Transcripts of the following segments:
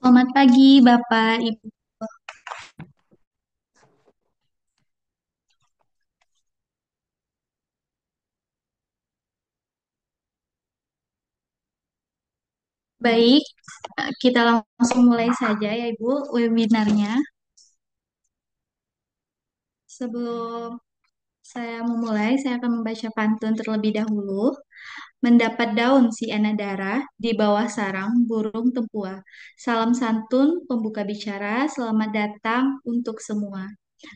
Selamat pagi, Bapak, Ibu. Baik, kita langsung mulai saja ya, Ibu, webinarnya. Sebelum saya memulai, saya akan membaca pantun terlebih dahulu. Mendapat daun si Anadara di bawah sarang burung tempua. Salam santun, pembuka bicara, selamat datang untuk semua.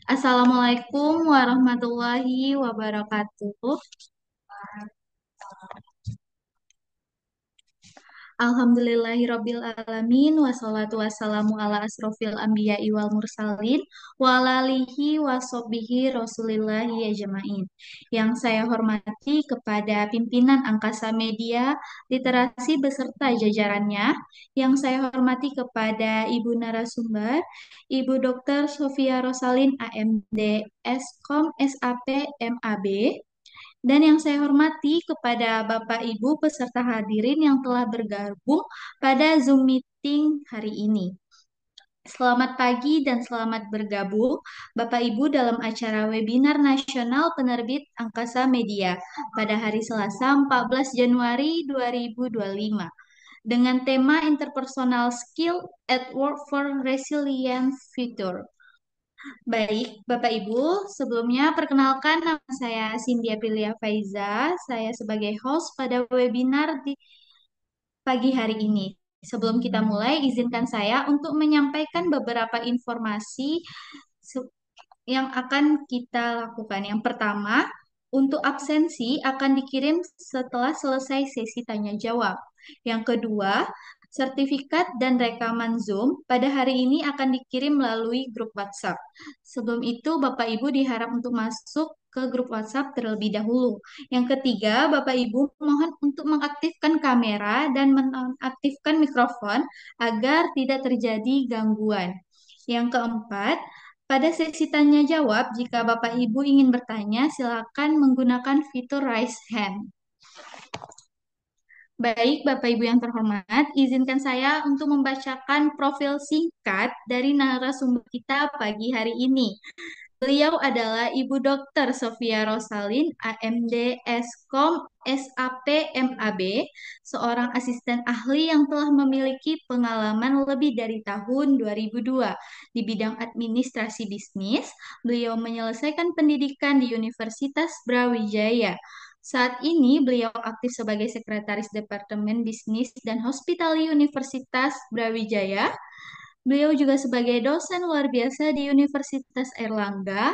Assalamualaikum warahmatullahi wabarakatuh. Alhamdulillahirabbil alamin wassalatu wassalamu ala asrofil anbiya'i wal mursalin wa ala alihi washabihi rasulillahi ajmain. Yang saya hormati kepada pimpinan Angkasa Media Literasi beserta jajarannya, yang saya hormati kepada Ibu narasumber, Ibu Dr. Sofia Rosalin AMD Eskom SAP MAB, dan yang saya hormati kepada Bapak Ibu peserta hadirin yang telah bergabung pada Zoom meeting hari ini. Selamat pagi dan selamat bergabung Bapak Ibu dalam acara webinar nasional penerbit Angkasa Media pada hari Selasa 14 Januari 2025 dengan tema Interpersonal Skill at Work for Resilient Future. Baik, Bapak Ibu, sebelumnya perkenalkan nama saya Cynthia Prilia Faiza. Saya sebagai host pada webinar di pagi hari ini. Sebelum kita mulai, izinkan saya untuk menyampaikan beberapa informasi se- yang akan kita lakukan. Yang pertama, untuk absensi akan dikirim setelah selesai sesi tanya jawab. Yang kedua, sertifikat dan rekaman Zoom pada hari ini akan dikirim melalui grup WhatsApp. Sebelum itu, Bapak Ibu diharap untuk masuk ke grup WhatsApp terlebih dahulu. Yang ketiga, Bapak Ibu mohon untuk mengaktifkan kamera dan menonaktifkan mikrofon agar tidak terjadi gangguan. Yang keempat, pada sesi tanya jawab, jika Bapak Ibu ingin bertanya, silakan menggunakan fitur raise hand. Baik, Bapak Ibu yang terhormat, izinkan saya untuk membacakan profil singkat dari narasumber kita pagi hari ini. Beliau adalah Ibu Dr. Sofia Rosalin, AMD Eskom SAP MAB, seorang asisten ahli yang telah memiliki pengalaman lebih dari tahun 2002 di bidang administrasi bisnis. Beliau menyelesaikan pendidikan di Universitas Brawijaya. Saat ini beliau aktif sebagai Sekretaris Departemen Bisnis dan Hospitality Universitas Brawijaya. Beliau juga sebagai dosen luar biasa di Universitas Airlangga.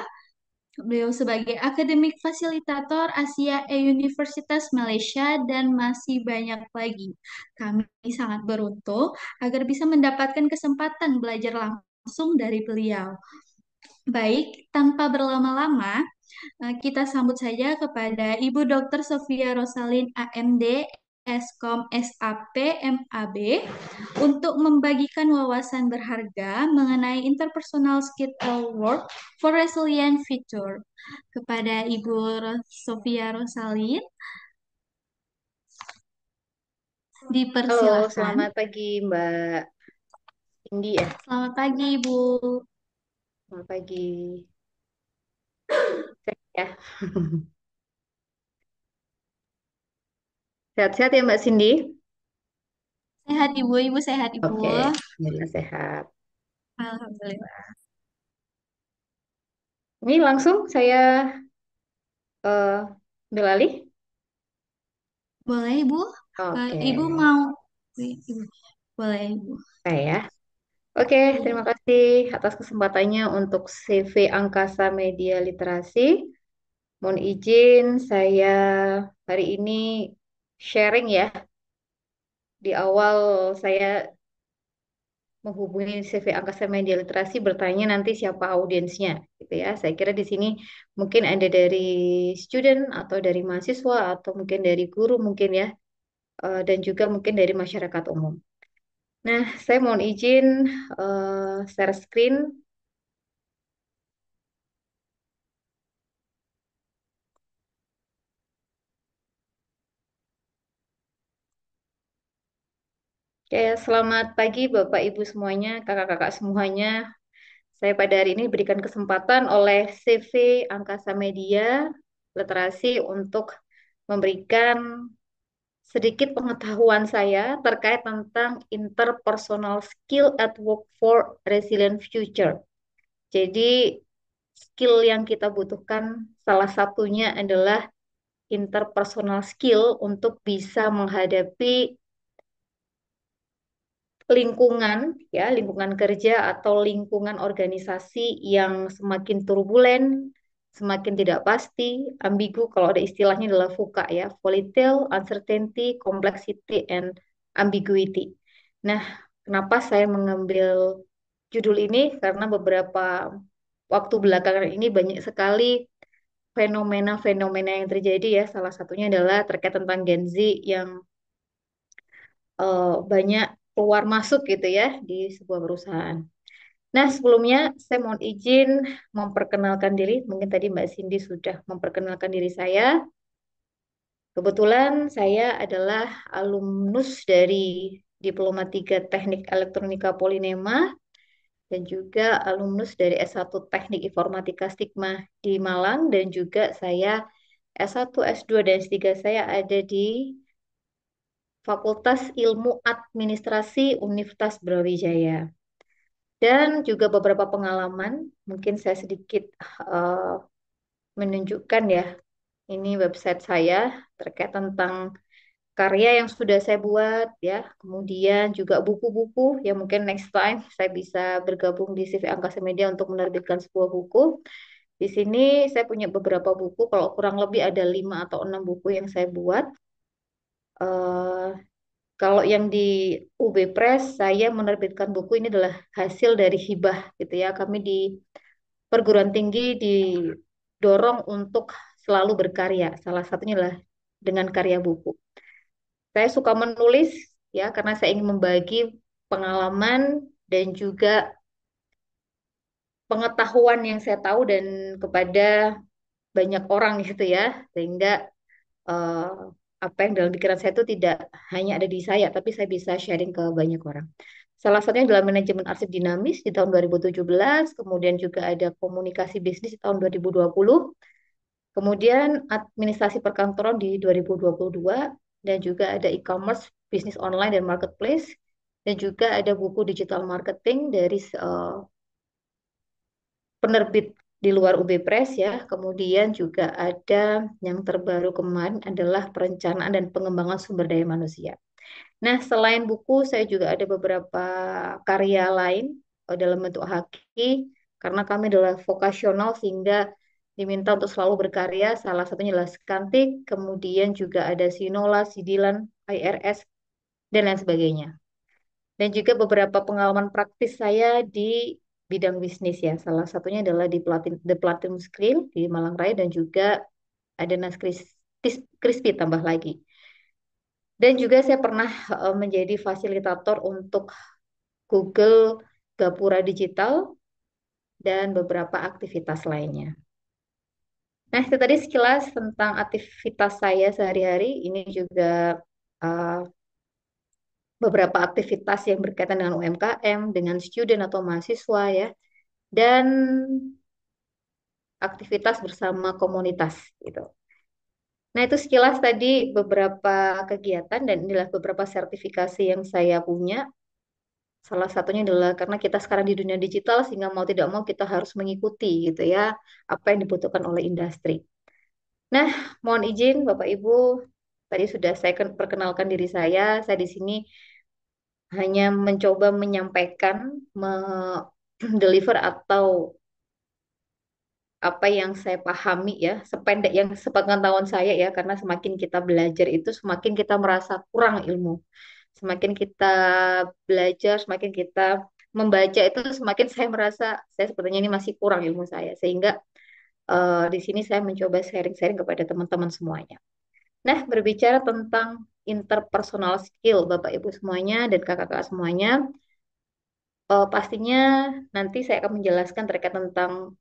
Beliau sebagai akademik fasilitator Asia Universitas Malaysia dan masih banyak lagi. Kami sangat beruntung agar bisa mendapatkan kesempatan belajar langsung dari beliau. Baik, tanpa berlama-lama, kita sambut saja kepada Ibu Dr. Sofia Rosalin AMD Eskom SAP MAB untuk membagikan wawasan berharga mengenai interpersonal skill work for resilient future. Kepada Ibu Sofia Rosalin, Halo, dipersilahkan. selamat pagi Mbak Indi ya. Selamat pagi, Ibu. Selamat pagi. Sehat ya. Sehat-sehat ya Mbak Cindy? Sehat, Ibu. Ibu sehat, Ibu. Oke, alhamdulillah sehat. Alhamdulillah. Ini langsung saya eh beralih. Boleh, Ibu? Oke, Ibu mau? Ibu. Boleh, Ibu. saya. Oke, terima Iya. kasih atas kesempatannya untuk CV Angkasa Media Literasi. Mohon izin saya hari ini sharing ya. Di awal saya menghubungi CV Angkasa Media Literasi bertanya nanti siapa audiensnya gitu ya. Saya kira di sini mungkin ada dari student atau dari mahasiswa atau mungkin dari guru mungkin ya dan juga mungkin dari masyarakat umum. Nah, saya mohon izin share screen. Oke, selamat pagi Bapak Ibu semuanya, kakak-kakak semuanya. Saya pada hari ini berikan kesempatan oleh CV Angkasa Media Literasi untuk memberikan sedikit pengetahuan saya terkait tentang interpersonal skill at work for resilient future. Jadi, skill yang kita butuhkan salah satunya adalah interpersonal skill untuk bisa menghadapi lingkungan, ya, lingkungan kerja atau lingkungan organisasi yang semakin turbulen, semakin tidak pasti, ambigu, kalau ada istilahnya adalah VUCA ya, volatile, uncertainty, complexity, and ambiguity. Nah, kenapa saya mengambil judul ini? Karena beberapa waktu belakangan ini banyak sekali fenomena-fenomena yang terjadi ya. Salah satunya adalah terkait tentang Gen Z yang banyak keluar masuk gitu ya di sebuah perusahaan. Nah, sebelumnya saya mohon izin memperkenalkan diri. Mungkin tadi Mbak Cindy sudah memperkenalkan diri saya. Kebetulan saya adalah alumnus dari Diploma 3 Teknik Elektronika Polinema dan juga alumnus dari S1 Teknik Informatika Stigma di Malang dan juga saya S1, S2, dan S3 saya ada di Fakultas Ilmu Administrasi Universitas Brawijaya. Dan juga beberapa pengalaman, mungkin saya sedikit eh, menunjukkan ya, ini website saya terkait tentang karya yang sudah saya buat ya, kemudian juga buku-buku yang mungkin next time saya bisa bergabung di CV Angkasa Media untuk menerbitkan sebuah buku. Di sini saya punya beberapa buku, kalau kurang lebih ada 5 atau 6 buku yang saya buat. Eh, Kalau yang di UB Press, saya menerbitkan buku ini adalah hasil dari hibah gitu ya. Kami di perguruan tinggi didorong untuk selalu berkarya. Salah satunya adalah dengan karya buku. Saya suka menulis ya karena saya ingin membagi pengalaman dan juga pengetahuan yang saya tahu dan kepada banyak orang gitu ya. Sehingga eh, apa yang dalam pikiran saya itu tidak hanya ada di saya, tapi saya bisa sharing ke banyak orang. Salah satunya adalah manajemen arsip dinamis di tahun 2017, kemudian juga ada komunikasi bisnis di tahun 2020, kemudian administrasi perkantoran di 2022, dan juga ada e-commerce, bisnis online dan marketplace, dan juga ada buku digital marketing dari penerbit di luar UB Press ya. Kemudian juga ada yang terbaru kemarin adalah perencanaan dan pengembangan sumber daya manusia. Nah, selain buku, saya juga ada beberapa karya lain dalam bentuk haki, karena kami adalah vokasional sehingga diminta untuk selalu berkarya. Salah satunya adalah Skantik, kemudian juga ada Sinola, Sidilan, IRS, dan lain sebagainya. Dan juga beberapa pengalaman praktis saya di bidang bisnis ya. Salah satunya adalah di The Platinum Skrill di Malang Raya dan juga ada Crispy tambah lagi. Dan juga saya pernah menjadi fasilitator untuk Google Gapura Digital dan beberapa aktivitas lainnya. Nah, itu tadi sekilas tentang aktivitas saya sehari-hari. Ini juga uh, beberapa aktivitas yang berkaitan dengan UMKM, dengan student atau mahasiswa ya, dan aktivitas bersama komunitas gitu. Nah, itu sekilas tadi beberapa kegiatan dan inilah beberapa sertifikasi yang saya punya. Salah satunya adalah karena kita sekarang di dunia digital sehingga mau tidak mau kita harus mengikuti gitu ya apa yang dibutuhkan oleh industri. Nah, mohon izin Bapak Ibu, tadi sudah saya perkenalkan diri saya. Saya di sini hanya mencoba menyampaikan, deliver atau apa yang saya pahami ya, sependek yang sepengetahuan saya ya, karena semakin kita belajar itu semakin kita merasa kurang ilmu. Semakin kita belajar, semakin kita membaca itu semakin saya merasa saya sepertinya ini masih kurang ilmu saya. Sehingga di sini saya mencoba sharing-sharing kepada teman-teman semuanya. Nah, berbicara tentang interpersonal skill Bapak Ibu semuanya dan kakak-kakak semuanya, pastinya nanti saya akan menjelaskan terkait tentang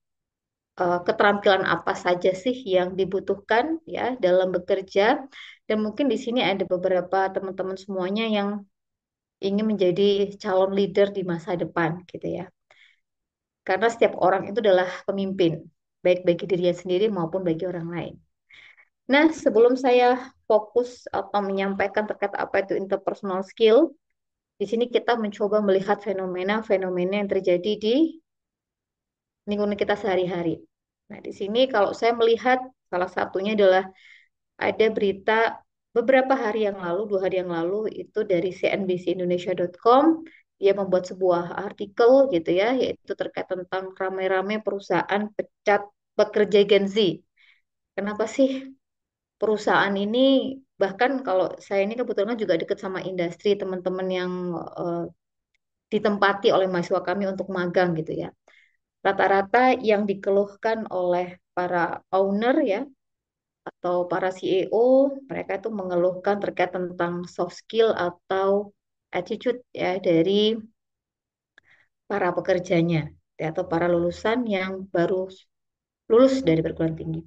keterampilan apa saja sih yang dibutuhkan ya dalam bekerja dan mungkin di sini ada beberapa teman-teman semuanya yang ingin menjadi calon leader di masa depan gitu ya. Karena setiap orang itu adalah pemimpin, baik bagi dirinya sendiri maupun bagi orang lain. Nah, sebelum saya fokus atau menyampaikan terkait apa itu interpersonal skill, di sini kita mencoba melihat fenomena-fenomena yang terjadi di lingkungan kita sehari-hari. Nah, di sini kalau saya melihat salah satunya adalah ada berita beberapa hari yang lalu, 2 hari yang lalu itu dari cnbcindonesia.com, dia membuat sebuah artikel gitu ya, yaitu terkait tentang ramai-ramai perusahaan pecat pekerja Gen Z. Kenapa sih perusahaan ini, bahkan kalau saya ini kebetulan juga dekat sama industri, teman-teman yang eh, ditempati oleh mahasiswa kami untuk magang gitu ya. Rata-rata yang dikeluhkan oleh para owner ya atau para CEO, mereka itu mengeluhkan terkait tentang soft skill atau attitude ya dari para pekerjanya ya, atau para lulusan yang baru lulus dari perguruan tinggi.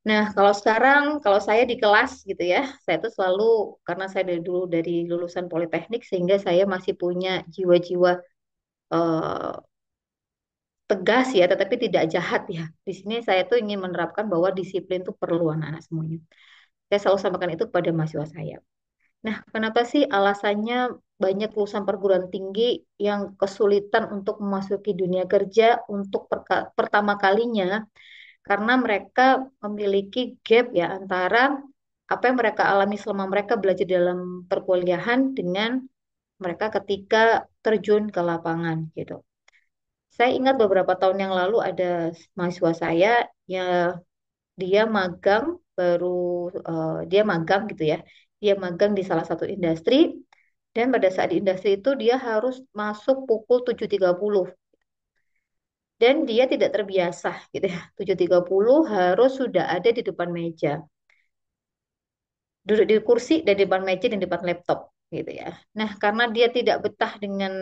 Nah, kalau sekarang, kalau saya di kelas gitu ya, saya tuh selalu, karena saya dari dulu dari lulusan politeknik, sehingga saya masih punya jiwa-jiwa eh, tegas ya, tetapi tidak jahat ya. Di sini saya tuh ingin menerapkan bahwa disiplin itu perlu anak-anak semuanya. Saya selalu sampaikan itu kepada mahasiswa saya. Nah, kenapa sih alasannya banyak lulusan perguruan tinggi yang kesulitan untuk memasuki dunia kerja untuk pertama kalinya karena mereka memiliki gap ya antara apa yang mereka alami selama mereka belajar dalam perkuliahan dengan mereka ketika terjun ke lapangan gitu. Saya ingat beberapa tahun yang lalu ada mahasiswa saya ya, dia magang baru dia magang gitu ya. Dia magang di salah satu industri dan pada saat di industri itu dia harus masuk pukul 7.30 dan dia tidak terbiasa gitu ya. 7.30 harus sudah ada di depan meja. Duduk di kursi dan di depan meja dan di depan laptop gitu ya. Nah, karena dia tidak betah dengan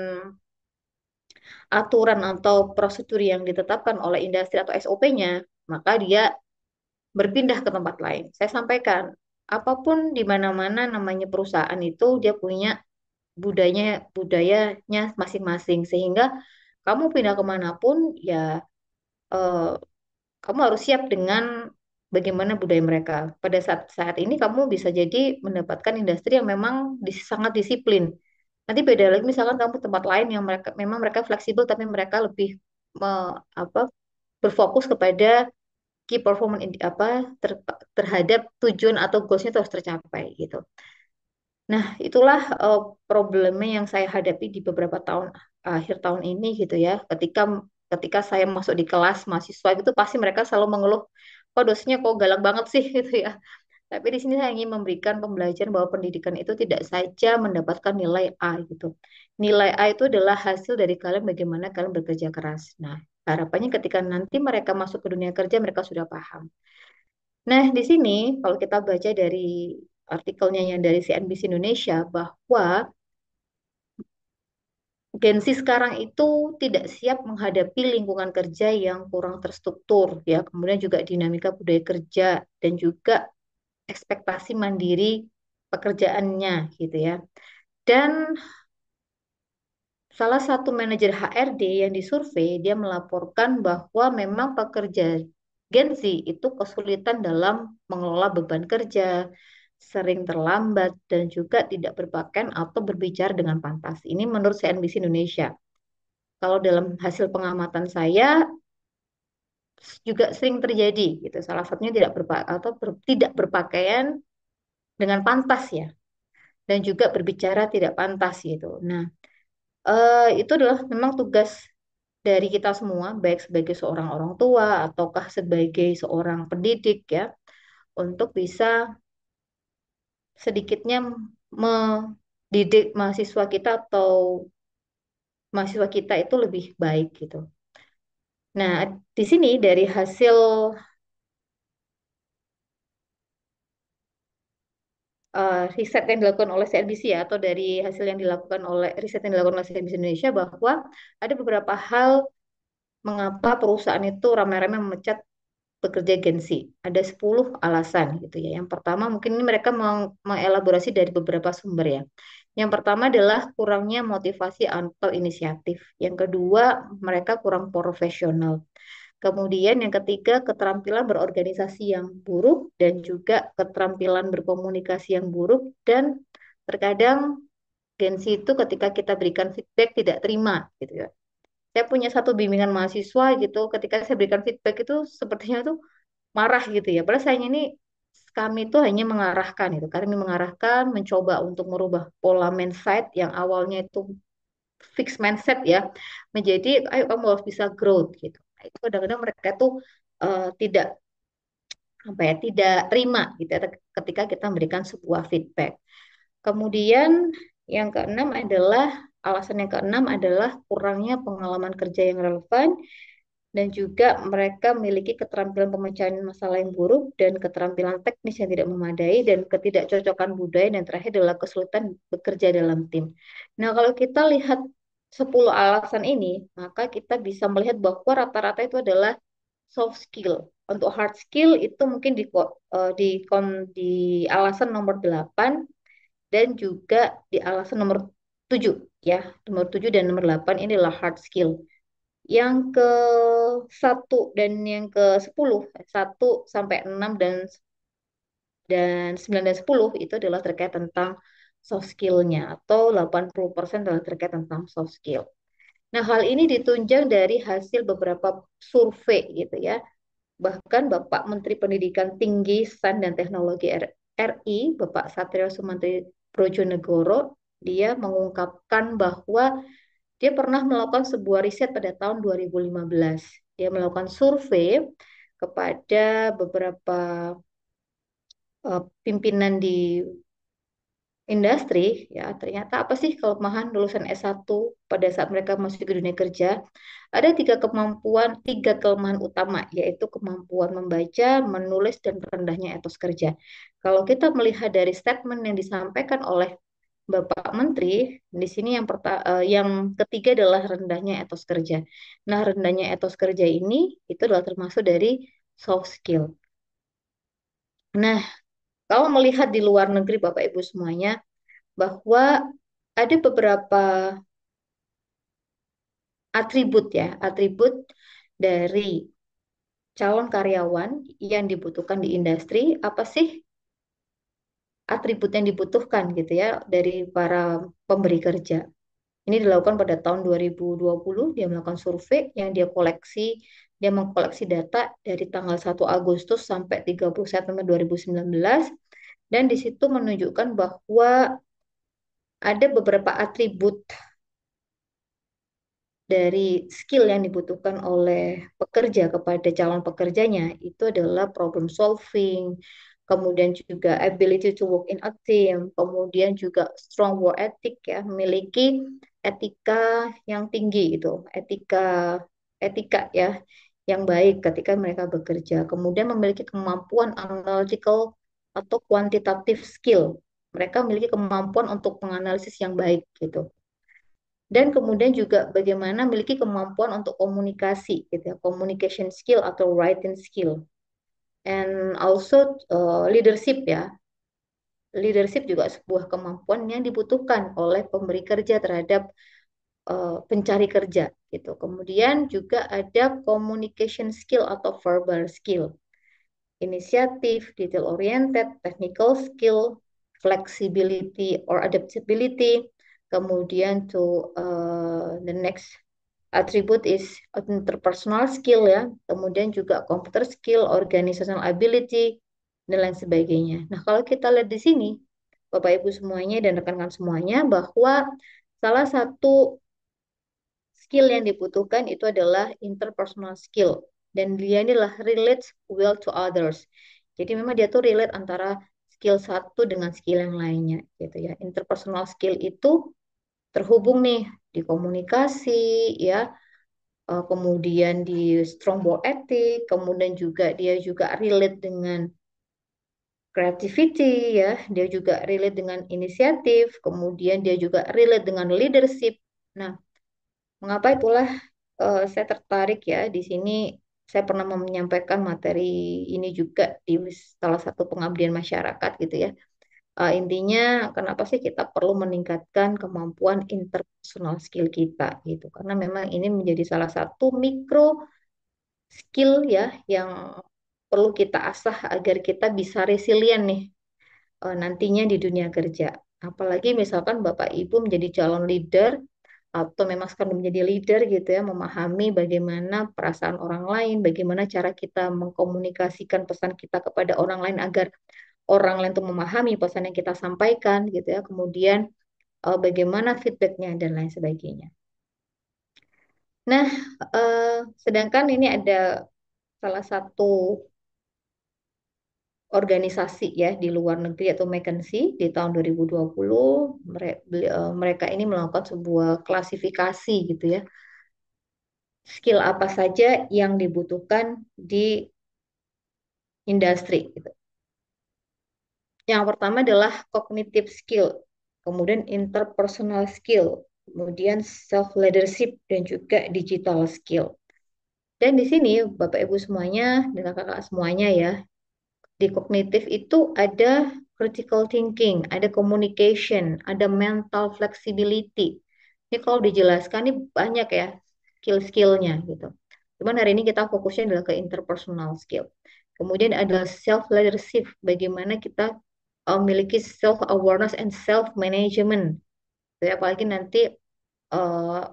aturan atau prosedur yang ditetapkan oleh industri atau SOP-nya, maka dia berpindah ke tempat lain. Saya sampaikan, apapun di mana-mana namanya perusahaan itu dia punya budayanya masing-masing, sehingga kamu pindah kemanapun ya eh, kamu harus siap dengan bagaimana budaya mereka. Pada saat saat ini kamu bisa jadi mendapatkan industri yang memang sangat disiplin. Nanti beda lagi misalkan kamu tempat lain yang mereka memang mereka fleksibel tapi mereka lebih apa berfokus kepada key performance terhadap tujuan atau goalsnya itu harus tercapai gitu. Nah, itulah problemnya yang saya hadapi di beberapa tahun akhir tahun ini gitu ya. Ketika ketika saya masuk di kelas mahasiswa gitu pasti mereka selalu mengeluh, kok dosennya kok galak banget sih gitu ya. Tapi di sini saya ingin memberikan pembelajaran bahwa pendidikan itu tidak saja mendapatkan nilai A gitu. Nilai A itu adalah hasil dari kalian bagaimana kalian bekerja keras. Nah, harapannya ketika nanti mereka masuk ke dunia kerja mereka sudah paham. Nah, di sini kalau kita baca dari artikelnya yang dari CNBC Indonesia bahwa Gen Z sekarang itu tidak siap menghadapi lingkungan kerja yang kurang terstruktur ya, kemudian juga dinamika budaya kerja dan juga ekspektasi mandiri pekerjaannya gitu ya. Dan salah satu manajer HRD yang disurvei, dia melaporkan bahwa memang pekerja Gen Z itu kesulitan dalam mengelola beban kerja, sering terlambat, dan juga tidak berpakaian atau berbicara dengan pantas. Ini menurut CNBC Indonesia. Kalau dalam hasil pengamatan saya juga sering terjadi gitu. Salah satunya tidak berpakaian dengan pantas ya, dan juga berbicara tidak pantas gitu. Nah, itu adalah memang tugas dari kita semua, baik sebagai seorang orang tua ataukah sebagai seorang pendidik ya, untuk bisa sedikitnya mendidik mahasiswa kita atau mahasiswa kita itu lebih baik gitu. Nah, di sini dari hasil riset yang dilakukan oleh CNBC ya, atau dari hasil yang dilakukan oleh riset yang dilakukan oleh CNBC Indonesia bahwa ada beberapa hal mengapa perusahaan itu ramai-ramai memecat bekerja Gen Z. Ada 10 alasan gitu ya. Yang pertama mungkin ini mereka mengelaborasi dari beberapa sumber ya. Yang pertama adalah kurangnya motivasi atau inisiatif. Yang kedua, mereka kurang profesional. Kemudian yang ketiga, keterampilan berorganisasi yang buruk dan juga keterampilan berkomunikasi yang buruk dan terkadang Gen Z itu ketika kita berikan feedback tidak terima gitu ya. Saya punya satu bimbingan mahasiswa gitu, ketika saya berikan feedback itu sepertinya tuh marah gitu ya. Padahal saya ini kami itu hanya mengarahkan itu. Kami mengarahkan, mencoba untuk merubah pola mindset yang awalnya itu fix mindset ya, menjadi ayo kamu harus bisa growth gitu. Nah, itu kadang-kadang mereka tuh tidak apa ya, tidak terima gitu ya, ketika kita memberikan sebuah feedback. Kemudian yang keenam adalah alasan yang keenam adalah kurangnya pengalaman kerja yang relevan dan juga mereka memiliki keterampilan pemecahan masalah yang buruk dan keterampilan teknis yang tidak memadai dan ketidakcocokan budaya dan terakhir adalah kesulitan bekerja dalam tim. Nah, kalau kita lihat 10 alasan ini, maka kita bisa melihat bahwa rata-rata itu adalah soft skill. Untuk hard skill itu mungkin di alasan nomor 8 dan juga di alasan nomor 7 ya. Nomor 7 dan nomor 8 ini adalah hard skill. Yang ke satu dan yang ke 10, 1 sampai 6 dan 9 dan 10 itu adalah terkait tentang soft skill-nya atau 80% adalah terkait tentang soft skill. Nah, hal ini ditunjang dari hasil beberapa survei gitu ya. Bahkan Bapak Menteri Pendidikan Tinggi, Sains dan Teknologi RI, Bapak Satrio Sumantri Brojonegoro, dia mengungkapkan bahwa dia pernah melakukan sebuah riset pada tahun 2015. Dia melakukan survei kepada beberapa pimpinan di industri, ya ternyata apa sih kelemahan lulusan S1 pada saat mereka masuk ke dunia kerja? Ada tiga kelemahan utama, yaitu kemampuan membaca, menulis, dan rendahnya etos kerja. Kalau kita melihat dari statement yang disampaikan oleh Bapak Menteri, di sini yang ketiga adalah rendahnya etos kerja. Nah, rendahnya etos kerja ini itu adalah termasuk dari soft skill. Nah, kalau melihat di luar negeri Bapak Ibu semuanya, bahwa ada beberapa atribut dari calon karyawan yang dibutuhkan di industri. Apa sih atribut yang dibutuhkan gitu ya dari para pemberi kerja? Ini dilakukan pada tahun 2020, dia melakukan survei yang dia mengkoleksi data dari tanggal 1 Agustus sampai 30 September 2019 dan di situ menunjukkan bahwa ada beberapa atribut dari skill yang dibutuhkan oleh pekerja kepada calon pekerjanya itu adalah problem solving, kemudian juga ability to work in a team, kemudian juga strong work ethic ya, memiliki etika yang tinggi itu, etika etika ya yang baik ketika mereka bekerja. Kemudian memiliki kemampuan analytical atau quantitative skill. Mereka memiliki kemampuan untuk menganalisis yang baik gitu dan kemudian juga bagaimana memiliki kemampuan untuk komunikasi gitu ya, communication skill atau writing skill and also leadership ya. Leadership juga sebuah kemampuan yang dibutuhkan oleh pemberi kerja terhadap pencari kerja gitu. Kemudian juga ada communication skill atau verbal skill, inisiatif, detail oriented, technical skill, flexibility or adaptability. Kemudian the next attribute is interpersonal skill ya, kemudian juga computer skill, organizational ability, dan lain sebagainya. Nah, kalau kita lihat di sini, Bapak Ibu semuanya dan rekan-rekan semuanya, bahwa salah satu skill yang dibutuhkan itu adalah interpersonal skill. Dan dia inilah relates well to others. Jadi memang dia tuh relate antara skill satu dengan skill yang lainnya gitu ya. Interpersonal skill itu terhubung nih di komunikasi ya, kemudian di strong work ethic, kemudian juga dia juga relate dengan creativity ya, dia juga relate dengan inisiatif, kemudian dia juga relate dengan leadership. Nah, mengapa itulah saya tertarik ya di sini saya pernah menyampaikan materi ini juga di salah satu pengabdian masyarakat gitu ya. Intinya kenapa sih kita perlu meningkatkan kemampuan interpersonal skill kita gitu. Karena memang ini menjadi salah satu mikro skill ya yang perlu kita asah agar kita bisa resilient nih nantinya di dunia kerja. Apalagi misalkan Bapak Ibu menjadi calon leader atau memang sekarang menjadi leader gitu ya, memahami bagaimana perasaan orang lain, bagaimana cara kita mengkomunikasikan pesan kita kepada orang lain agar orang lain tuh memahami pesan yang kita sampaikan gitu ya. Kemudian bagaimana feedbacknya dan lain sebagainya. Nah, eh, sedangkan ini ada salah satu organisasi ya di luar negeri atau McKinsey di tahun 2020 mereka ini melakukan sebuah klasifikasi gitu ya. Skill apa saja yang dibutuhkan di industri gitu. Yang pertama adalah cognitive skill, kemudian interpersonal skill, kemudian self leadership dan juga digital skill. Dan di sini Bapak Ibu semuanya dan kakak-kakak semuanya ya, di kognitif itu ada critical thinking, ada communication, ada mental flexibility. Ini kalau dijelaskan ini banyak ya skill-skillnya gitu. Cuman hari ini kita fokusnya adalah ke interpersonal skill. Kemudian ada self leadership, bagaimana kita memiliki self awareness and self management. Jadi apalagi nanti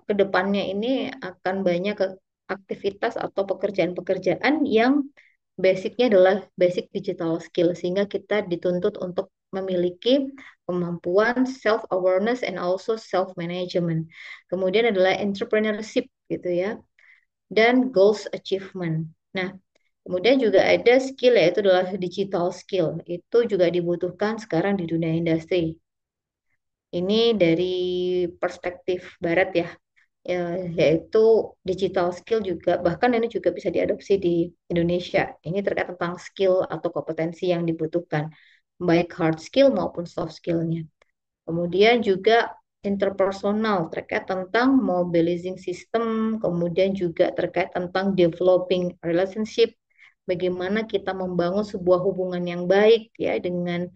ke depannya ini akan banyak aktivitas atau pekerjaan-pekerjaan yang basicnya adalah basic digital skill sehingga kita dituntut untuk memiliki kemampuan self awareness and also self management. Kemudian adalah entrepreneurship gitu ya dan goals achievement. Nah, kemudian juga ada skill yaitu adalah digital skill. Itu juga dibutuhkan sekarang di dunia industri. Ini dari perspektif barat ya, yaitu digital skill juga bahkan ini juga bisa diadopsi di Indonesia. Ini terkait tentang skill atau kompetensi yang dibutuhkan, baik hard skill maupun soft skillnya. Kemudian juga interpersonal terkait tentang mobilizing system, kemudian juga terkait tentang developing relationship, bagaimana kita membangun sebuah hubungan yang baik ya dengan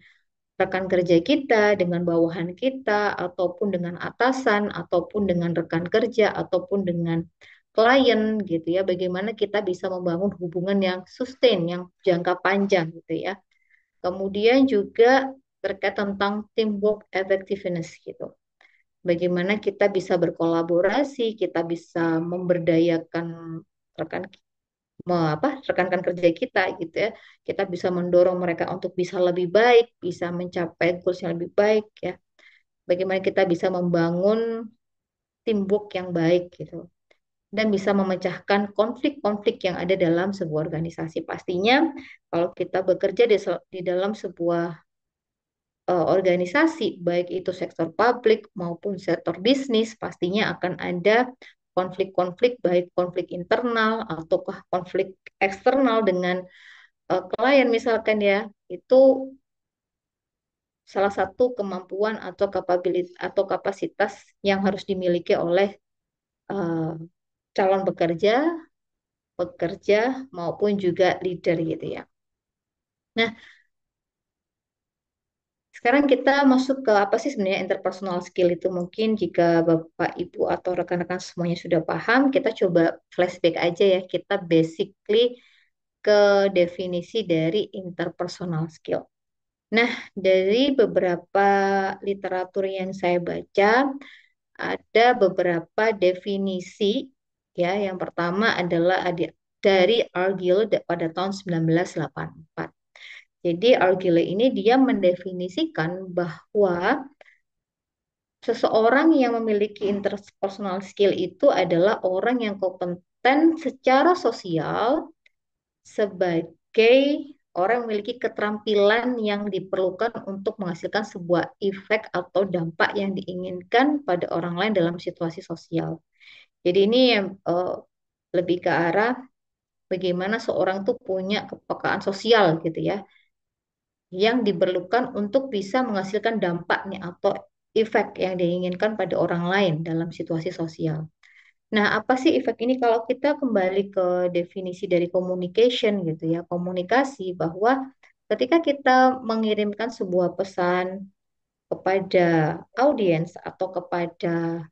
rekan kerja kita, dengan bawahan kita, ataupun dengan atasan, ataupun dengan rekan kerja, ataupun dengan klien gitu ya. Bagaimana kita bisa membangun hubungan yang sustain, yang jangka panjang gitu ya. Kemudian juga terkait tentang teamwork effectiveness gitu. Bagaimana kita bisa berkolaborasi, kita bisa memberdayakan rekan rekan-rekan kerja kita gitu ya. Kita bisa mendorong mereka untuk bisa lebih baik, bisa mencapai goals yang lebih baik ya. Bagaimana kita bisa membangun teamwork yang baik gitu dan bisa memecahkan konflik-konflik yang ada dalam sebuah organisasi. Pastinya kalau kita bekerja di dalam sebuah organisasi, baik itu sektor publik maupun sektor bisnis, pastinya akan ada konflik-konflik, baik konflik internal ataukah konflik eksternal dengan klien misalkan ya, itu salah satu kemampuan atau kapabilitas atau kapasitas yang harus dimiliki oleh eh, calon pekerja, pekerja maupun juga leader gitu ya. Nah, sekarang kita masuk ke apa sih sebenarnya interpersonal skill itu. Mungkin jika Bapak, Ibu, atau rekan-rekan semuanya sudah paham, kita coba flashback aja ya. Kita basically ke definisi dari interpersonal skill. Nah, dari beberapa literatur yang saya baca, ada beberapa definisi. Ya, yang pertama adalah dari Argyll pada tahun 1984. Jadi Argyll ini dia mendefinisikan bahwa seseorang yang memiliki interpersonal skill itu adalah orang yang kompeten secara sosial sebagai orang yang memiliki keterampilan yang diperlukan untuk menghasilkan sebuah efek atau dampak yang diinginkan pada orang lain dalam situasi sosial. Jadi ini yang lebih ke arah bagaimana seorang tuh punya kepekaan sosial gitu ya, yang diperlukan untuk bisa menghasilkan dampaknya atau efek yang diinginkan pada orang lain dalam situasi sosial. Nah, apa sih efek ini kalau kita kembali ke definisi dari communication gitu ya, komunikasi bahwa ketika kita mengirimkan sebuah pesan kepada audiens atau kepada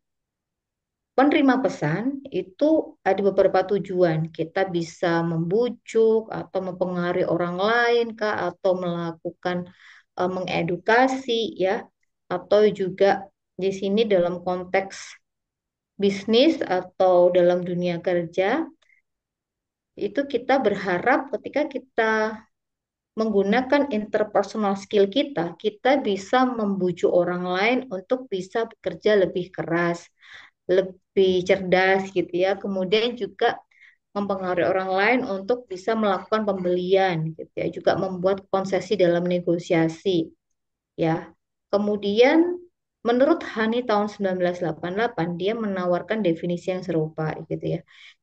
penerima pesan itu ada beberapa tujuan. Kita bisa membujuk atau mempengaruhi orang lain kah atau melakukan mengedukasi ya atau juga di sini dalam konteks bisnis atau dalam dunia kerja itu kita berharap ketika kita menggunakan interpersonal skill kita, kita bisa membujuk orang lain untuk bisa bekerja lebih keras, lebih cerdas gitu ya. Kemudian juga mempengaruhi orang lain untuk bisa melakukan pembelian gitu ya, juga membuat konsesi dalam negosiasi ya. Kemudian menurut Hani tahun 1988 dia menawarkan definisi yang serupa gitu ya.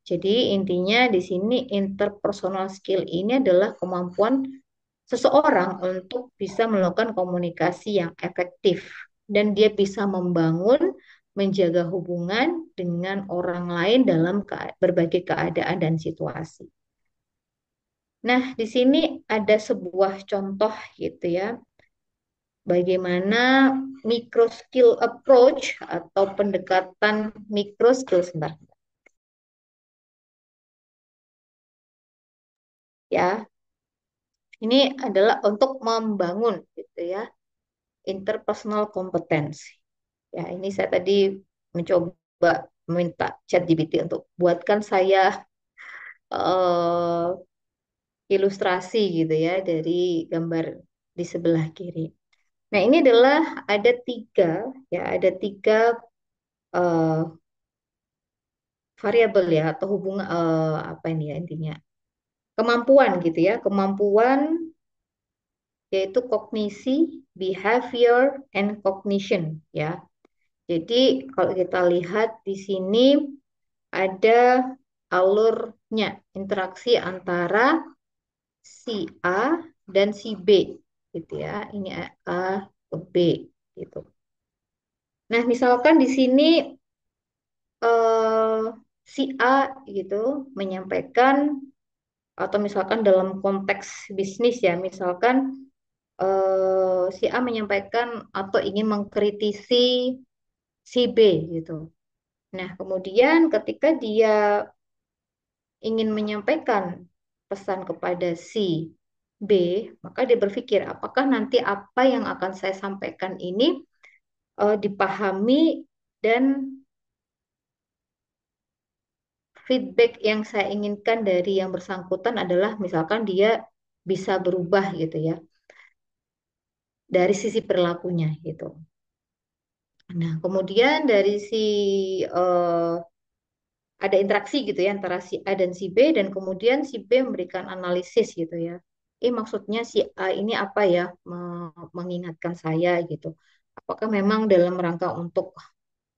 Jadi intinya di sini interpersonal skill ini adalah kemampuan seseorang untuk bisa melakukan komunikasi yang efektif dan dia bisa membangun menjaga hubungan dengan orang lain dalam berbagai keadaan dan situasi. Nah, di sini ada sebuah contoh gitu ya, bagaimana micro skill approach atau pendekatan micro skill sebentar ya. Ini adalah untuk membangun gitu ya interpersonal competence. Ya, ini saya tadi mencoba meminta ChatGPT untuk buatkan saya eh, ilustrasi gitu ya dari gambar di sebelah kiri. Nah, ini adalah ada tiga ya, ada tiga eh, variabel ya atau hubungan apa ini ya intinya kemampuan gitu ya, kemampuan yaitu kognisi, behavior, and cognition ya. Jadi kalau kita lihat di sini ada alurnya interaksi antara si A dan si B gitu ya. Ini A ke B gitu. Nah, misalkan di sini eh, si A gitu menyampaikan atau misalkan dalam konteks bisnis ya, misalkan si A menyampaikan atau ingin mengkritisi si B gitu. Nah, kemudian ketika dia ingin menyampaikan pesan kepada si B, maka dia berpikir apakah nanti apa yang akan saya sampaikan ini dipahami dan feedback yang saya inginkan dari yang bersangkutan adalah misalkan dia bisa berubah gitu ya dari sisi perilakunya gitu. Nah, kemudian dari si eh, ada interaksi gitu ya antara si A dan si B dan kemudian si B memberikan analisis gitu ya. Maksudnya si A ini apa ya mengingatkan saya gitu. Apakah memang dalam rangka untuk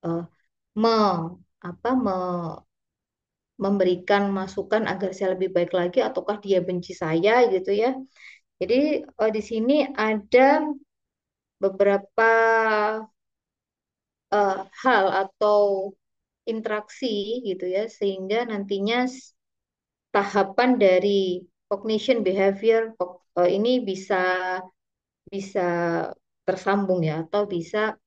eh, me, apa memberikan masukan agar saya lebih baik lagi ataukah dia benci saya gitu ya. Jadi di sini ada beberapa hal atau interaksi gitu ya sehingga nantinya tahapan dari cognition behavior ini bisa bisa tersambung ya atau bisa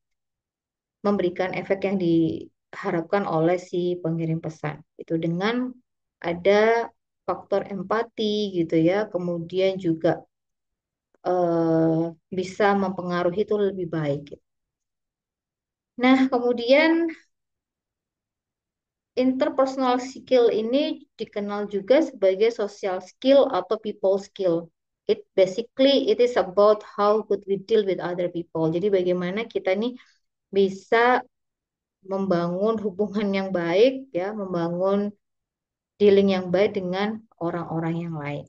memberikan efek yang diharapkan oleh si pengirim pesan itu dengan ada faktor empati gitu ya kemudian juga bisa mempengaruhi itu lebih baik gitu. Nah kemudian interpersonal skill ini dikenal juga sebagai social skill atau people skill. It is about how good we deal with other people. Jadi bagaimana kita nih bisa membangun hubungan yang baik ya, membangun dealing yang baik dengan orang-orang yang lain.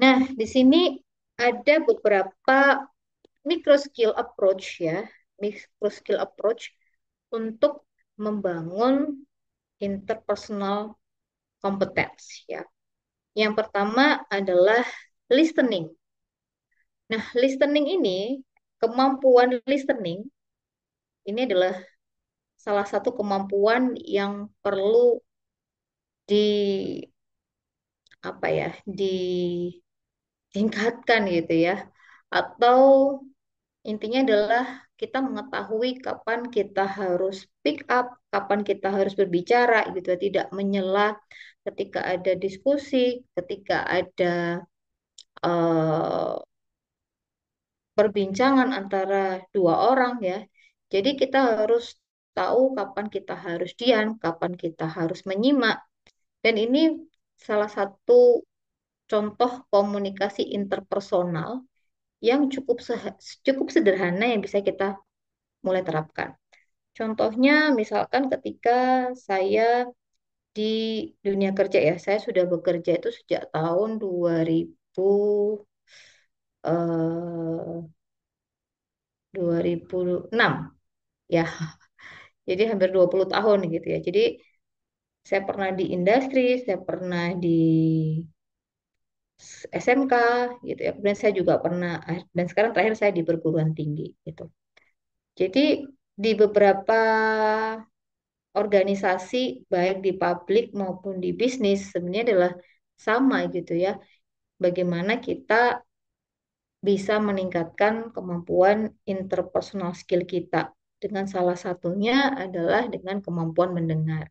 Nah, di sini ada beberapa micro skill approach ya, micro skill approach untuk membangun interpersonal competence ya. Yang pertama adalah listening. Nah, listening ini, kemampuan listening ini adalah salah satu kemampuan yang perlu di apa ya, ditingkatkan gitu ya. Atau intinya adalah kita mengetahui kapan kita harus pick up, kapan kita harus berbicara gitu ya, tidak menyela ketika ada diskusi, ketika ada eh, perbincangan antara dua orang ya. Jadi kita harus tahu kapan kita harus diam, kapan kita harus menyimak. Dan ini salah satu contoh komunikasi interpersonal yang cukup sederhana yang bisa kita mulai terapkan. Contohnya misalkan ketika saya di dunia kerja ya, saya sudah bekerja itu sejak tahun 2000 eh, 2006 ya. Jadi hampir 20 tahun gitu ya. Jadi saya pernah di industri, saya pernah di SMK gitu ya. Kemudian saya juga pernah dan sekarang terakhir saya di perguruan tinggi gitu. Jadi di beberapa organisasi baik di publik maupun di bisnis sebenarnya adalah sama gitu ya. Bagaimana kita bisa meningkatkan kemampuan interpersonal skill kita. Dengan salah satunya adalah dengan kemampuan mendengar.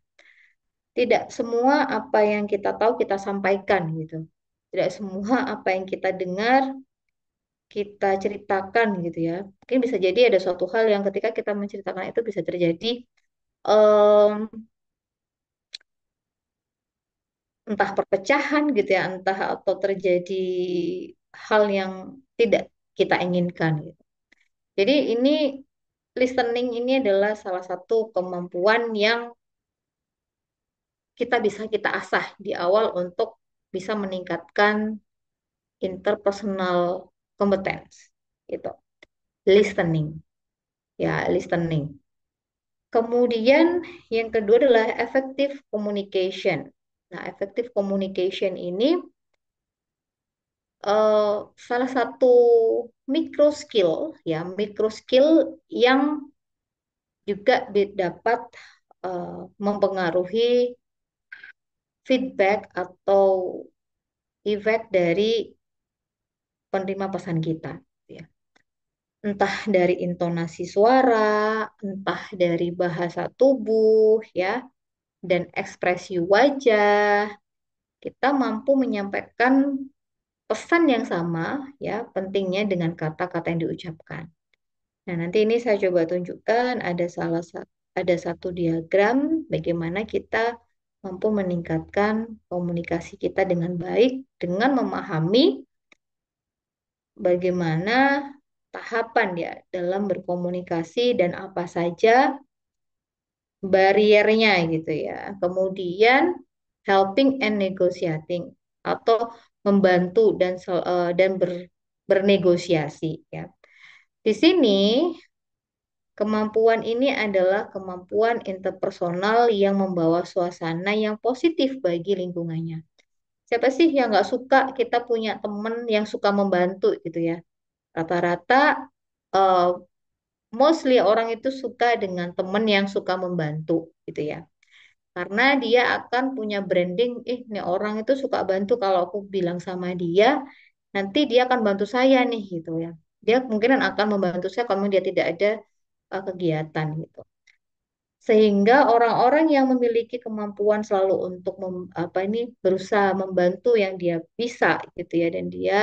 Tidak semua apa yang kita tahu kita sampaikan gitu. Tidak semua apa yang kita dengar kita ceritakan gitu ya. Mungkin bisa jadi ada suatu hal yang ketika kita menceritakan itu bisa terjadi em, entah perpecahan gitu ya, entah atau terjadi hal yang tidak kita inginkan gitu. Jadi ini listening ini adalah salah satu kemampuan yang kita asah di awal untuk bisa meningkatkan interpersonal competence gitu. Listening ya, listening. Kemudian yang kedua adalah effective communication. Nah, effective communication ini eh, salah satu micro skill ya, micro skill yang juga dapat mempengaruhi feedback atau efek dari penerima pesan kita ya. Entah dari intonasi suara, entah dari bahasa tubuh ya, dan ekspresi wajah, kita mampu menyampaikan pesan yang sama ya, pentingnya dengan kata-kata yang diucapkan. Nah, nanti ini saya coba tunjukkan ada satu diagram bagaimana kita mampu meningkatkan komunikasi kita dengan baik dengan memahami bagaimana tahapan ya dalam berkomunikasi dan apa saja bariernya gitu ya. Kemudian helping and negotiating atau membantu dan bernegosiasi ya. Di sini kemampuan ini adalah kemampuan interpersonal yang membawa suasana yang positif bagi lingkungannya. Siapa sih yang nggak suka kita punya teman yang suka membantu gitu ya? Rata-rata eh, mostly orang itu suka dengan teman yang suka membantu gitu ya. Karena dia akan punya branding, nih orang itu suka bantu kalau aku bilang sama dia, nanti dia akan bantu saya nih gitu ya. Dia kemungkinan akan membantu saya kalau dia tidak ada kegiatan gitu. Sehingga orang-orang yang memiliki kemampuan selalu untuk berusaha membantu yang dia bisa gitu ya dan dia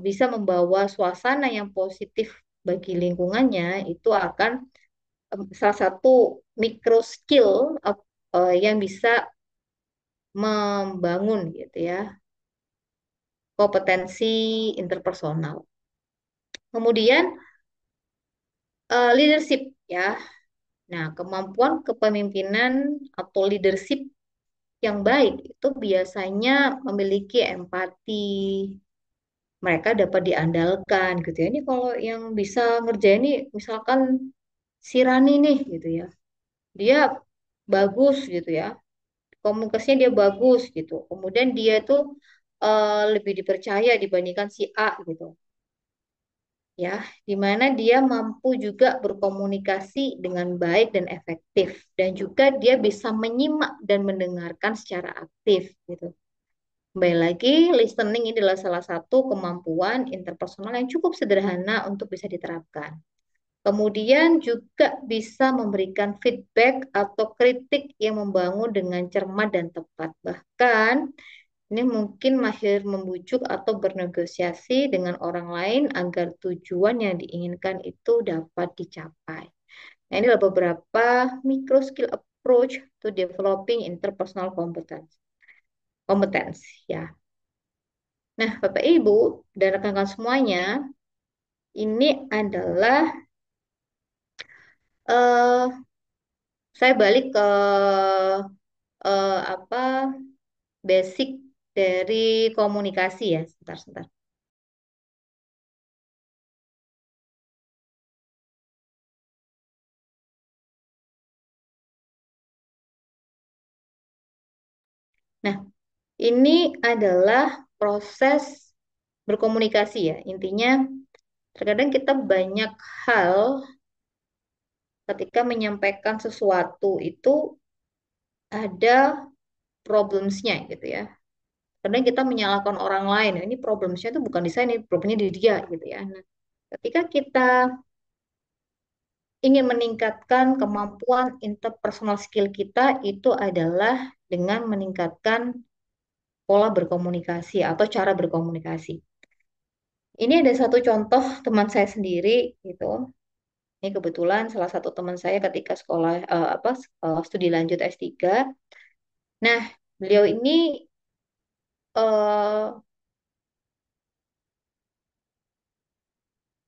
bisa membawa suasana yang positif bagi lingkungannya itu akan salah satu micro skill yang bisa membangun gitu ya kompetensi interpersonal. Kemudian leadership ya. Nah, kemampuan kepemimpinan atau leadership yang baik itu biasanya memiliki empati, mereka dapat diandalkan gitu ya. Ini kalau yang bisa ngerjain ini misalkan si Rani nih gitu ya. Dia bagus gitu ya. Komunikasinya dia bagus gitu. Kemudian dia tuh lebih dipercaya dibandingkan si A gitu. ya, di mana dia mampu juga berkomunikasi dengan baik dan efektif, dan juga dia bisa menyimak dan mendengarkan secara aktif gitu. Kembali lagi, listening ini adalah salah satu kemampuan interpersonal yang cukup sederhana untuk bisa diterapkan. Kemudian juga bisa memberikan feedback atau kritik yang membangun dengan cermat dan tepat. Bahkan ini mungkin mahir membujuk atau bernegosiasi dengan orang lain agar tujuan yang diinginkan itu dapat dicapai. Nah, ini adalah beberapa micro skill approach to developing interpersonal competence. Competence, ya. Nah, Bapak Ibu dan rekan-rekan semuanya, ini adalah eh saya balik ke apa basic dari komunikasi ya, sebentar, sebentar. Nah, ini adalah proses berkomunikasi ya. Intinya, terkadang kita banyak hal ketika menyampaikan sesuatu itu ada problemsnya gitu ya. Kadang kita menyalahkan orang lain. Nah, ini problemsnya itu bukan di saya, ini problemnya di dia gitu ya. Nah, ketika kita ingin meningkatkan kemampuan interpersonal skill kita itu adalah dengan meningkatkan pola berkomunikasi atau cara berkomunikasi. Ini ada satu contoh teman saya sendiri gitu. Ini kebetulan salah satu teman saya ketika sekolah studi lanjut S3. Nah, beliau ini eh,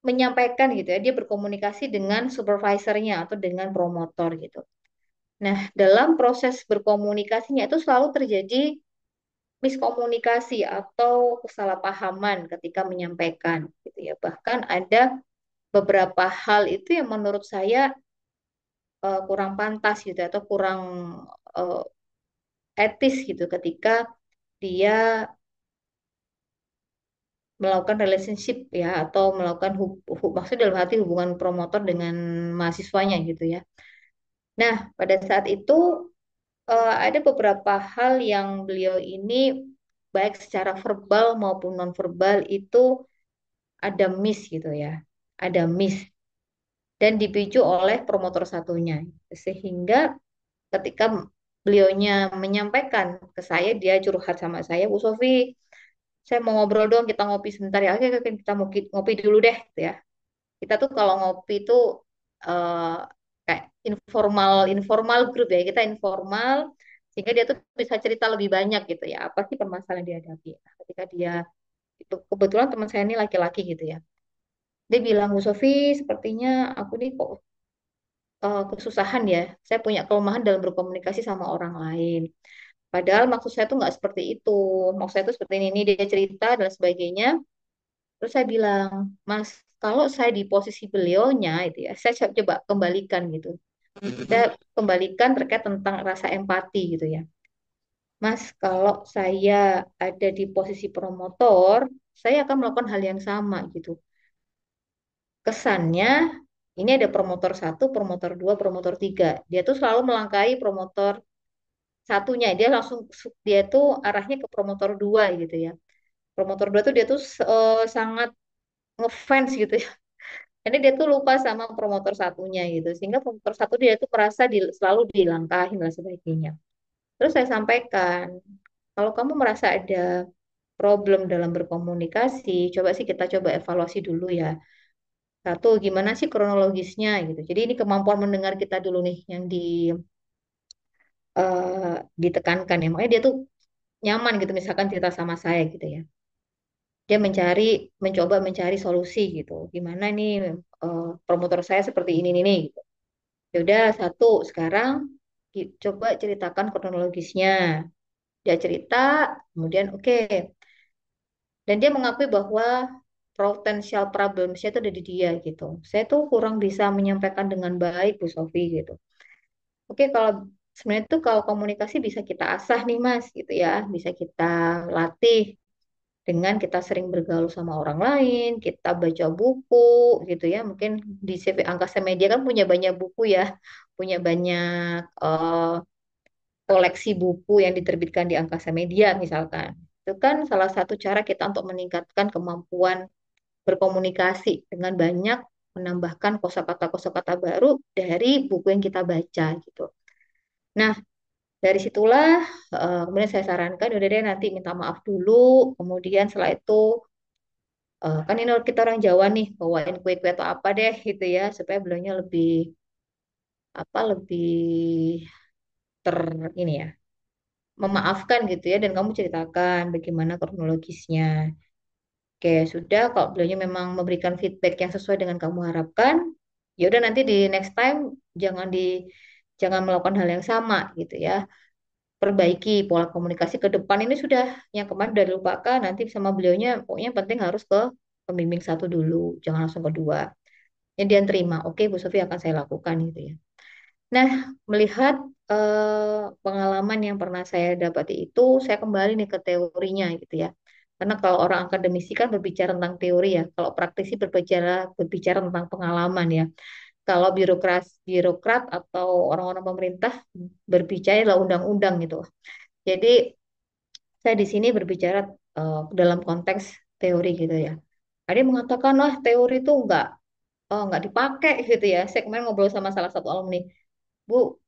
menyampaikan gitu ya, dia berkomunikasi dengan supervisornya atau dengan promotor gitu. Nah, dalam proses berkomunikasinya itu selalu terjadi miskomunikasi atau kesalahpahaman ketika menyampaikan gitu ya. Bahkan ada beberapa hal itu yang menurut saya kurang pantas gitu atau kurang eh, etis gitu ketika dia melakukan relationship ya atau melakukan maksud dalam arti hubungan promotor dengan mahasiswanya gitu ya. Nah, pada saat itu ada beberapa hal yang beliau ini baik secara verbal maupun nonverbal itu ada miss gitu ya. Ada miss dan dipicu oleh promotor satunya. Sehingga ketika beliaunya menyampaikan ke saya, dia curhat sama saya, Bu Sofi, saya mau ngobrol dong, kita ngopi sebentar ya. Oke, oke, kita ngopi dulu deh, gitu ya. Kita tuh kalau ngopi itu eh, kayak informal, informal grup ya. Kita informal, sehingga dia tuh bisa cerita lebih banyak gitu ya. Apa sih permasalahan yang dihadapi? Nah, ketika dia itu kebetulan teman saya ini laki-laki gitu ya. Dia bilang, Bu Sofi, sepertinya aku nih kok kesusahan ya. Saya punya kelemahan dalam berkomunikasi sama orang lain. Padahal maksud saya tuh nggak seperti itu. Maksud saya tuh seperti ini, dia cerita dan sebagainya. Terus saya bilang, Mas, kalau saya di posisi beliaunya itu ya, saya coba kembalikan gitu. Saya kembalikan terkait tentang rasa empati gitu ya. Mas, kalau saya ada di posisi promotor, saya akan melakukan hal yang sama gitu. Kesannya ini ada promotor satu, promotor dua, promotor tiga. Dia tuh selalu melangkahi promotor satunya. Dia tuh arahnya ke promotor dua gitu ya. Promotor dua tuh dia tuh sangat ngefans gitu ya. Jadi dia tuh lupa sama promotor satunya gitu. Sehingga promotor satu dia tuh merasa selalu dilangkahi dan sebagainya. Terus saya sampaikan, kalau kamu merasa ada problem dalam berkomunikasi, coba sih kita coba evaluasi dulu ya. Satu, gimana sih kronologisnya gitu. Jadi ini kemampuan mendengar kita dulu nih yang ditekankan ya. Makanya dia tuh nyaman gitu misalkan cerita sama saya gitu ya. Dia mencoba mencari solusi gitu. Gimana nih promotor saya seperti ini nih gitu. Ya udah satu sekarang coba ceritakan kronologisnya. Dia cerita, kemudian oke. Dan dia mengakui bahwa potensial problemnya itu ada di dia gitu. Saya tuh kurang bisa menyampaikan dengan baik Bu Sofi gitu. Oke, kalau sebenarnya tuh kalau komunikasi bisa kita asah nih Mas gitu ya, bisa kita latih. dengan kita sering bergaul sama orang lain, kita baca buku gitu ya. Mungkin di CV Angkasa Media kan punya banyak buku ya, punya banyak koleksi buku yang diterbitkan di Angkasa Media misalkan. Itu kan salah satu cara kita untuk meningkatkan kemampuan berkomunikasi dengan banyak menambahkan kosakata-kosakata baru dari buku yang kita baca gitu. Nah, dari situlah kemudian saya sarankan udah deh nanti minta maaf dulu, kemudian setelah itu kan ini kita orang Jawa nih, bawain kue-kue atau apa deh gitu ya, supaya beliaunya lebih apa lebih ter ini ya, memaafkan gitu ya, dan kamu ceritakan bagaimana kronologisnya. Oke, sudah kalau beliaunya memang memberikan feedback yang sesuai dengan kamu harapkan, ya udah nanti di next time jangan di jangan melakukan hal yang sama gitu ya. Perbaiki pola komunikasi ke depan ini sudah yang kemarin udah dilupakan, nanti sama beliaunya pokoknya penting harus ke pembimbing satu dulu, jangan langsung kedua. Yang dia terima, oke Bu Sofi akan saya lakukan gitu ya. Nah, melihat pengalaman yang pernah saya dapati itu, saya kembali nih ke teorinya gitu ya. Karena kalau orang akademisi kan berbicara tentang teori ya, kalau praktisi berbicara tentang pengalaman ya. Kalau birokrat atau orang-orang pemerintah berbicara adalah undang-undang gitu. Jadi saya di sini berbicara dalam konteks teori gitu ya. Ada yang mengatakan lah teori itu nggak dipakai gitu ya. Saya kemarin ngobrol sama salah satu alumni. Bu,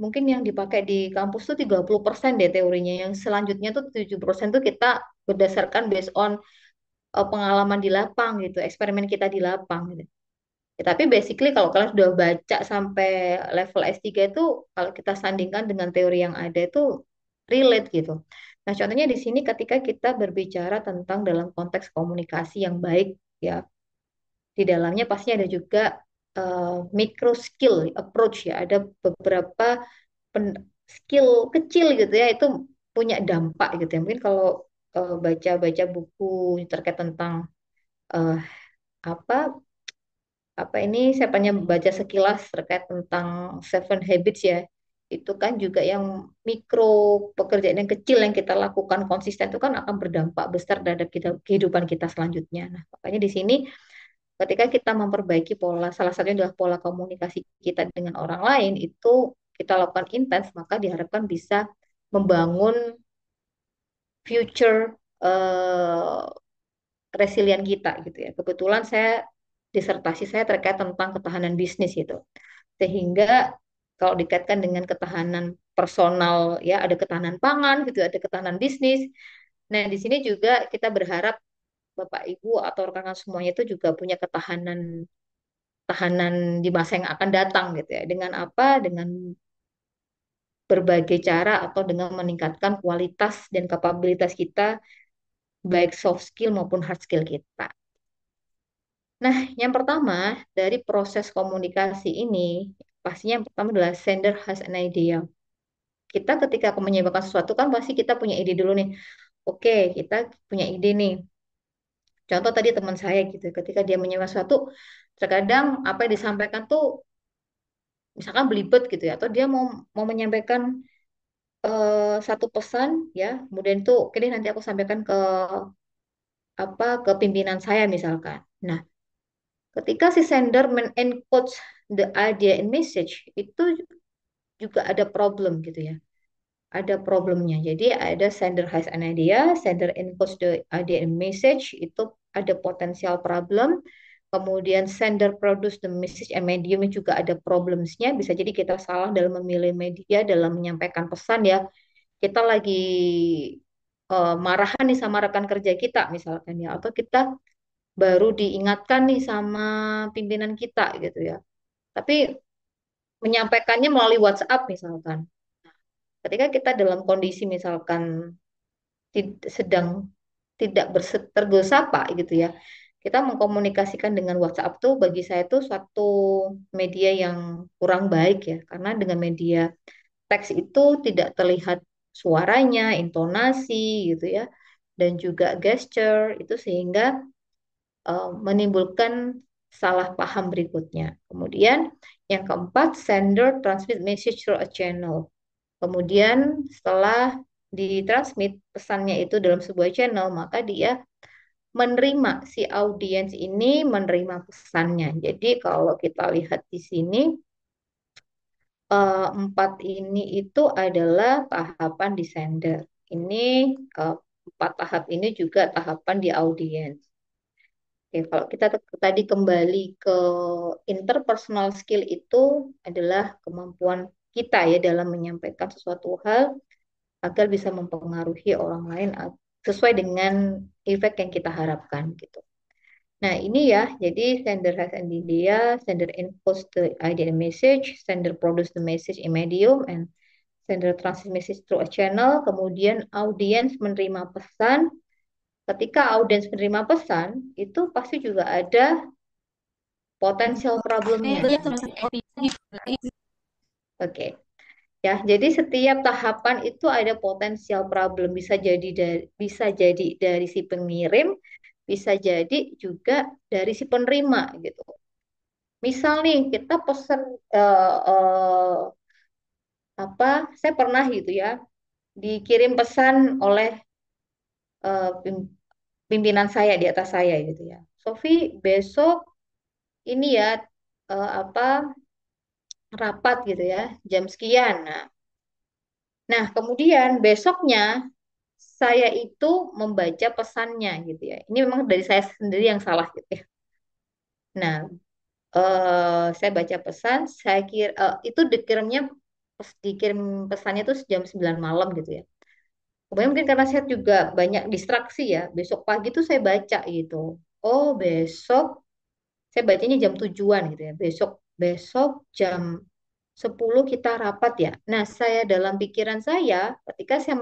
mungkin yang dipakai di kampus tuh 30% deh teorinya. Yang selanjutnya tuh 70% tuh kita berdasarkan based on pengalaman di lapang gitu, eksperimen kita di lapang gitu. Ya, tapi basically kalau kalian sudah baca sampai level S3 itu, kalau kita sandingkan dengan teori yang ada itu relate gitu. Nah, contohnya di sini ketika kita berbicara tentang dalam konteks komunikasi yang baik ya, di dalamnya pasti ada juga micro skill approach ya, ada beberapa skill kecil gitu ya itu punya dampak gitu ya. Mungkin kalau baca-baca buku terkait tentang eh, apa apa ini saya pernah baca sekilas terkait tentang Seven Habits ya. Itu kan juga yang mikro pekerjaan yang kecil yang kita lakukan konsisten itu kan akan berdampak besar terhadap kehidupan kita selanjutnya. Nah, makanya di sini ketika kita memperbaiki pola, salah satunya adalah pola komunikasi kita dengan orang lain, itu kita lakukan intens, maka diharapkan bisa membangun future resilient kita gitu ya. Kebetulan disertasi saya terkait tentang ketahanan bisnis gitu. Sehingga kalau dikaitkan dengan ketahanan personal ya ada ketahanan pangan gitu, ada ketahanan bisnis. Nah, di sini juga kita berharap Bapak Ibu atau rekan-rekan semuanya itu juga punya tahanan di masa yang akan datang gitu ya. Dengan apa? Dengan berbagai cara atau dengan meningkatkan kualitas dan kapabilitas kita baik soft skill maupun hard skill kita. Nah, yang pertama dari proses komunikasi ini pastinya yang pertama adalah sender has an idea. Kita ketika menyampaikan sesuatu kan pasti kita punya ide dulu nih. Oke, kita punya ide nih. Contoh tadi teman saya gitu, ketika dia menyampaikan sesuatu, terkadang apa yang disampaikan tuh misalkan belibet gitu ya, atau dia mau mau menyampaikan satu pesan ya, kemudian tuh oke deh nanti aku sampaikan ke pimpinan saya misalkan. Nah, ketika si sender men-encode the idea and message itu juga ada problem gitu ya. Ada problemnya. Jadi ada sender has an idea, sender encodes the idea and message itu ada potensial problem. Kemudian sender produce the message and medium juga ada problemsnya. Bisa jadi kita salah dalam memilih media dalam menyampaikan pesan ya. Kita lagi marahan nih sama rekan kerja kita misalkan ya, atau kita baru diingatkan nih sama pimpinan kita gitu ya. Tapi menyampaikannya melalui WhatsApp misalkan. Ketika kita dalam kondisi misalkan sedang tidak tergesa gitu ya. Kita mengkomunikasikan dengan WhatsApp tuh bagi saya tuh suatu media yang kurang baik ya, karena dengan media teks itu tidak terlihat suaranya, intonasi gitu ya, dan juga gesture itu sehingga menimbulkan salah paham berikutnya. Kemudian yang keempat, sender transmit message through a channel. Kemudian setelah ditransmit pesannya itu dalam sebuah channel, maka dia menerima, si audiens ini menerima pesannya. Jadi kalau kita lihat di sini, empat ini itu adalah tahapan di sender. Ini eh, empat tahap ini juga tahapan di audiens. Oke, kalau kita tadi kembali ke interpersonal skill itu adalah kemampuan kita ya dalam menyampaikan sesuatu hal agar bisa mempengaruhi orang lain sesuai dengan efek yang kita harapkan gitu. Nah, ini ya, jadi sender has an idea, sender inputs the idea and message, sender produce the message in medium, and sender transmit message through a channel, kemudian audience menerima pesan. Ketika audiens menerima pesan, itu pasti juga ada potensial problemnya Iya, gitu terus ya. gitu. Oke. Ya, jadi setiap tahapan itu ada potensial problem, bisa jadi dari si pengirim, bisa jadi juga dari si penerima gitu. Misal nih kita pesan eh, eh, apa? Saya pernah gitu ya dikirim pesan oleh pimpinan saya di atas saya gitu ya. Sofi, besok ini ya apa rapat gitu ya jam sekian. Nah, kemudian besoknya saya itu membaca pesannya gitu ya. Ini memang dari saya sendiri yang salah gitu ya. Nah, saya baca pesan, saya kira itu dikirim pesannya itu jam 9 malam gitu ya. Kemudian mungkin karena saya juga banyak distraksi ya. Besok pagi tuh saya baca gitu. Oh, besok saya bacanya jam tujuan gitu ya. Besok besok jam 10 kita rapat ya. Nah, saya dalam pikiran saya ketika saya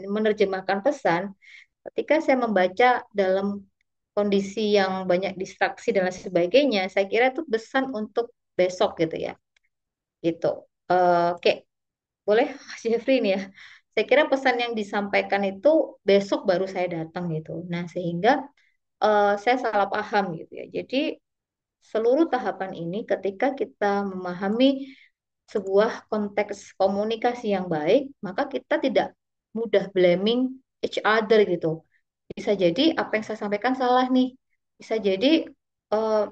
menerjemahkan pesan, ketika saya membaca dalam kondisi yang banyak distraksi dan lain sebagainya, saya kira itu pesan untuk besok gitu ya. Gitu. Oke, boleh Mas Jeffrey nih ya. Saya kira pesan yang disampaikan itu besok baru saya datang gitu. Nah, sehingga saya salah paham gitu ya. Jadi seluruh tahapan ini ketika kita memahami sebuah konteks komunikasi yang baik, maka kita tidak mudah blaming each other gitu. Bisa jadi apa yang saya sampaikan salah nih. Bisa jadi eh,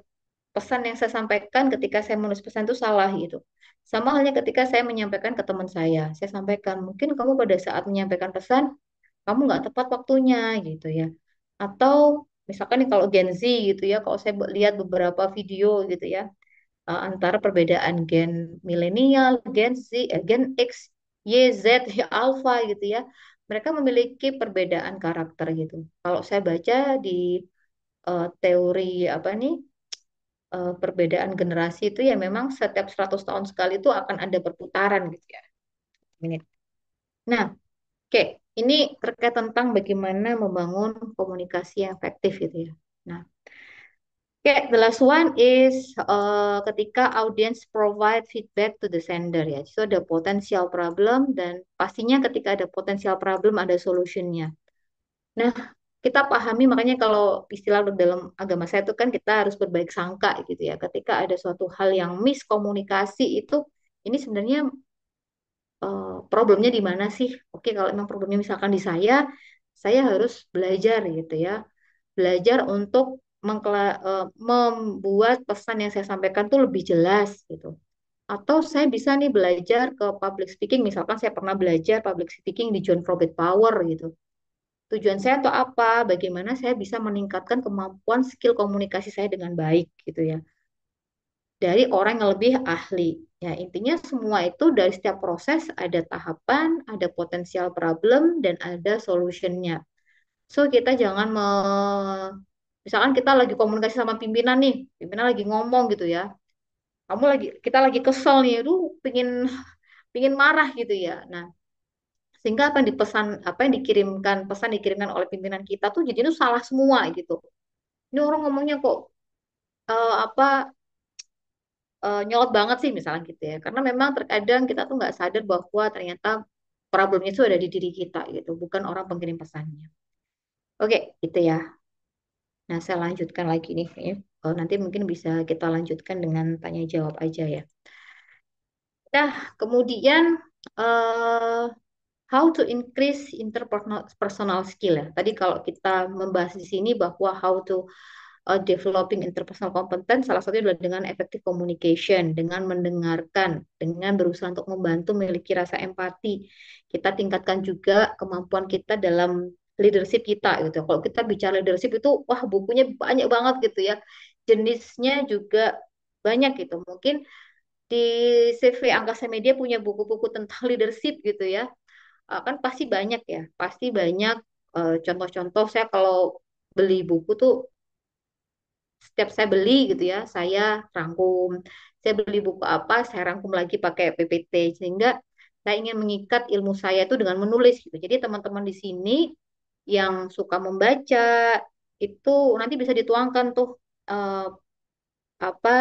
pesan yang saya sampaikan ketika saya menulis pesan itu salah gitu. Sama halnya ketika saya menyampaikan ke teman saya sampaikan mungkin kamu pada saat menyampaikan pesan kamu nggak tepat waktunya gitu ya. Atau misalkan nih kalau Gen Z gitu ya, kalau saya lihat beberapa video gitu ya, antara perbedaan gen milenial, Gen Z, Gen X, Y, Z, ya, Alpha gitu ya. Mereka memiliki perbedaan karakter gitu. Kalau saya baca di teori apa nih perbedaan generasi itu ya memang setiap 100 tahun sekali itu akan ada perputaran gitu ya. Ini. Nah, oke, ini terkait tentang bagaimana membangun komunikasi yang efektif gitu ya. Nah, oke, the last one is ketika audience provide feedback to the sender ya. Itu ada potensial problem dan pastinya ketika ada potensial problem ada solutionnya. Nah, kita pahami makanya kalau istilah dalam agama saya itu kan kita harus berbaik sangka gitu ya. Ketika ada suatu hal yang miskomunikasi itu ini sebenarnya problemnya di mana sih? Oke, kalau memang problemnya misalkan di saya harus belajar gitu ya. Belajar untuk membuat pesan yang saya sampaikan tuh lebih jelas gitu. Atau saya bisa nih belajar ke public speaking, misalkan saya pernah belajar public speaking di John Robert Power gitu. Tujuan saya untuk apa? Bagaimana saya bisa meningkatkan kemampuan skill komunikasi saya dengan baik gitu ya. Dari orang yang lebih ahli. Ya, intinya semua itu dari setiap proses ada tahapan, ada potensial problem, dan ada solutionnya. So, kita jangan misalkan kita lagi komunikasi sama pimpinan nih, pimpinan lagi ngomong gitu ya. Kita lagi kesel nih, aduh, pingin pingin marah gitu ya. Nah, sehingga apa yang dikirimkan, pesan dikirimkan oleh pimpinan kita tuh jadi itu salah semua gitu. Ini orang ngomongnya kok apa nyolot banget sih misalnya gitu ya. Karena memang terkadang kita tuh nggak sadar bahwa ternyata problemnya itu ada di diri kita gitu, bukan orang pengirim pesannya. Oke, gitu ya. Nah, saya lanjutkan lagi nih. Ya. Nanti mungkin bisa kita lanjutkan dengan tanya jawab aja ya. Nah, kemudian eh, how to increase interpersonal personal skill ya. Tadi kalau kita membahas di sini bahwa how to developing interpersonal competence salah satunya adalah dengan effective communication, dengan mendengarkan, dengan berusaha untuk membantu memiliki rasa empati. Kita tingkatkan juga kemampuan kita dalam leadership kita gitu. Kalau kita bicara leadership itu wah bukunya banyak banget gitu ya. Jenisnya juga banyak gitu. Mungkin di CV Angkasa Media punya buku-buku tentang leadership gitu ya. Kan pasti banyak ya, pasti banyak contoh-contoh. Saya kalau beli buku tuh setiap saya beli gitu ya, saya rangkum. Saya beli buku apa, saya rangkum lagi pakai PPT sehingga saya ingin mengikat ilmu saya itu dengan menulis gitu. Jadi teman-teman di sini yang suka membaca itu nanti bisa dituangkan tuh eh, apa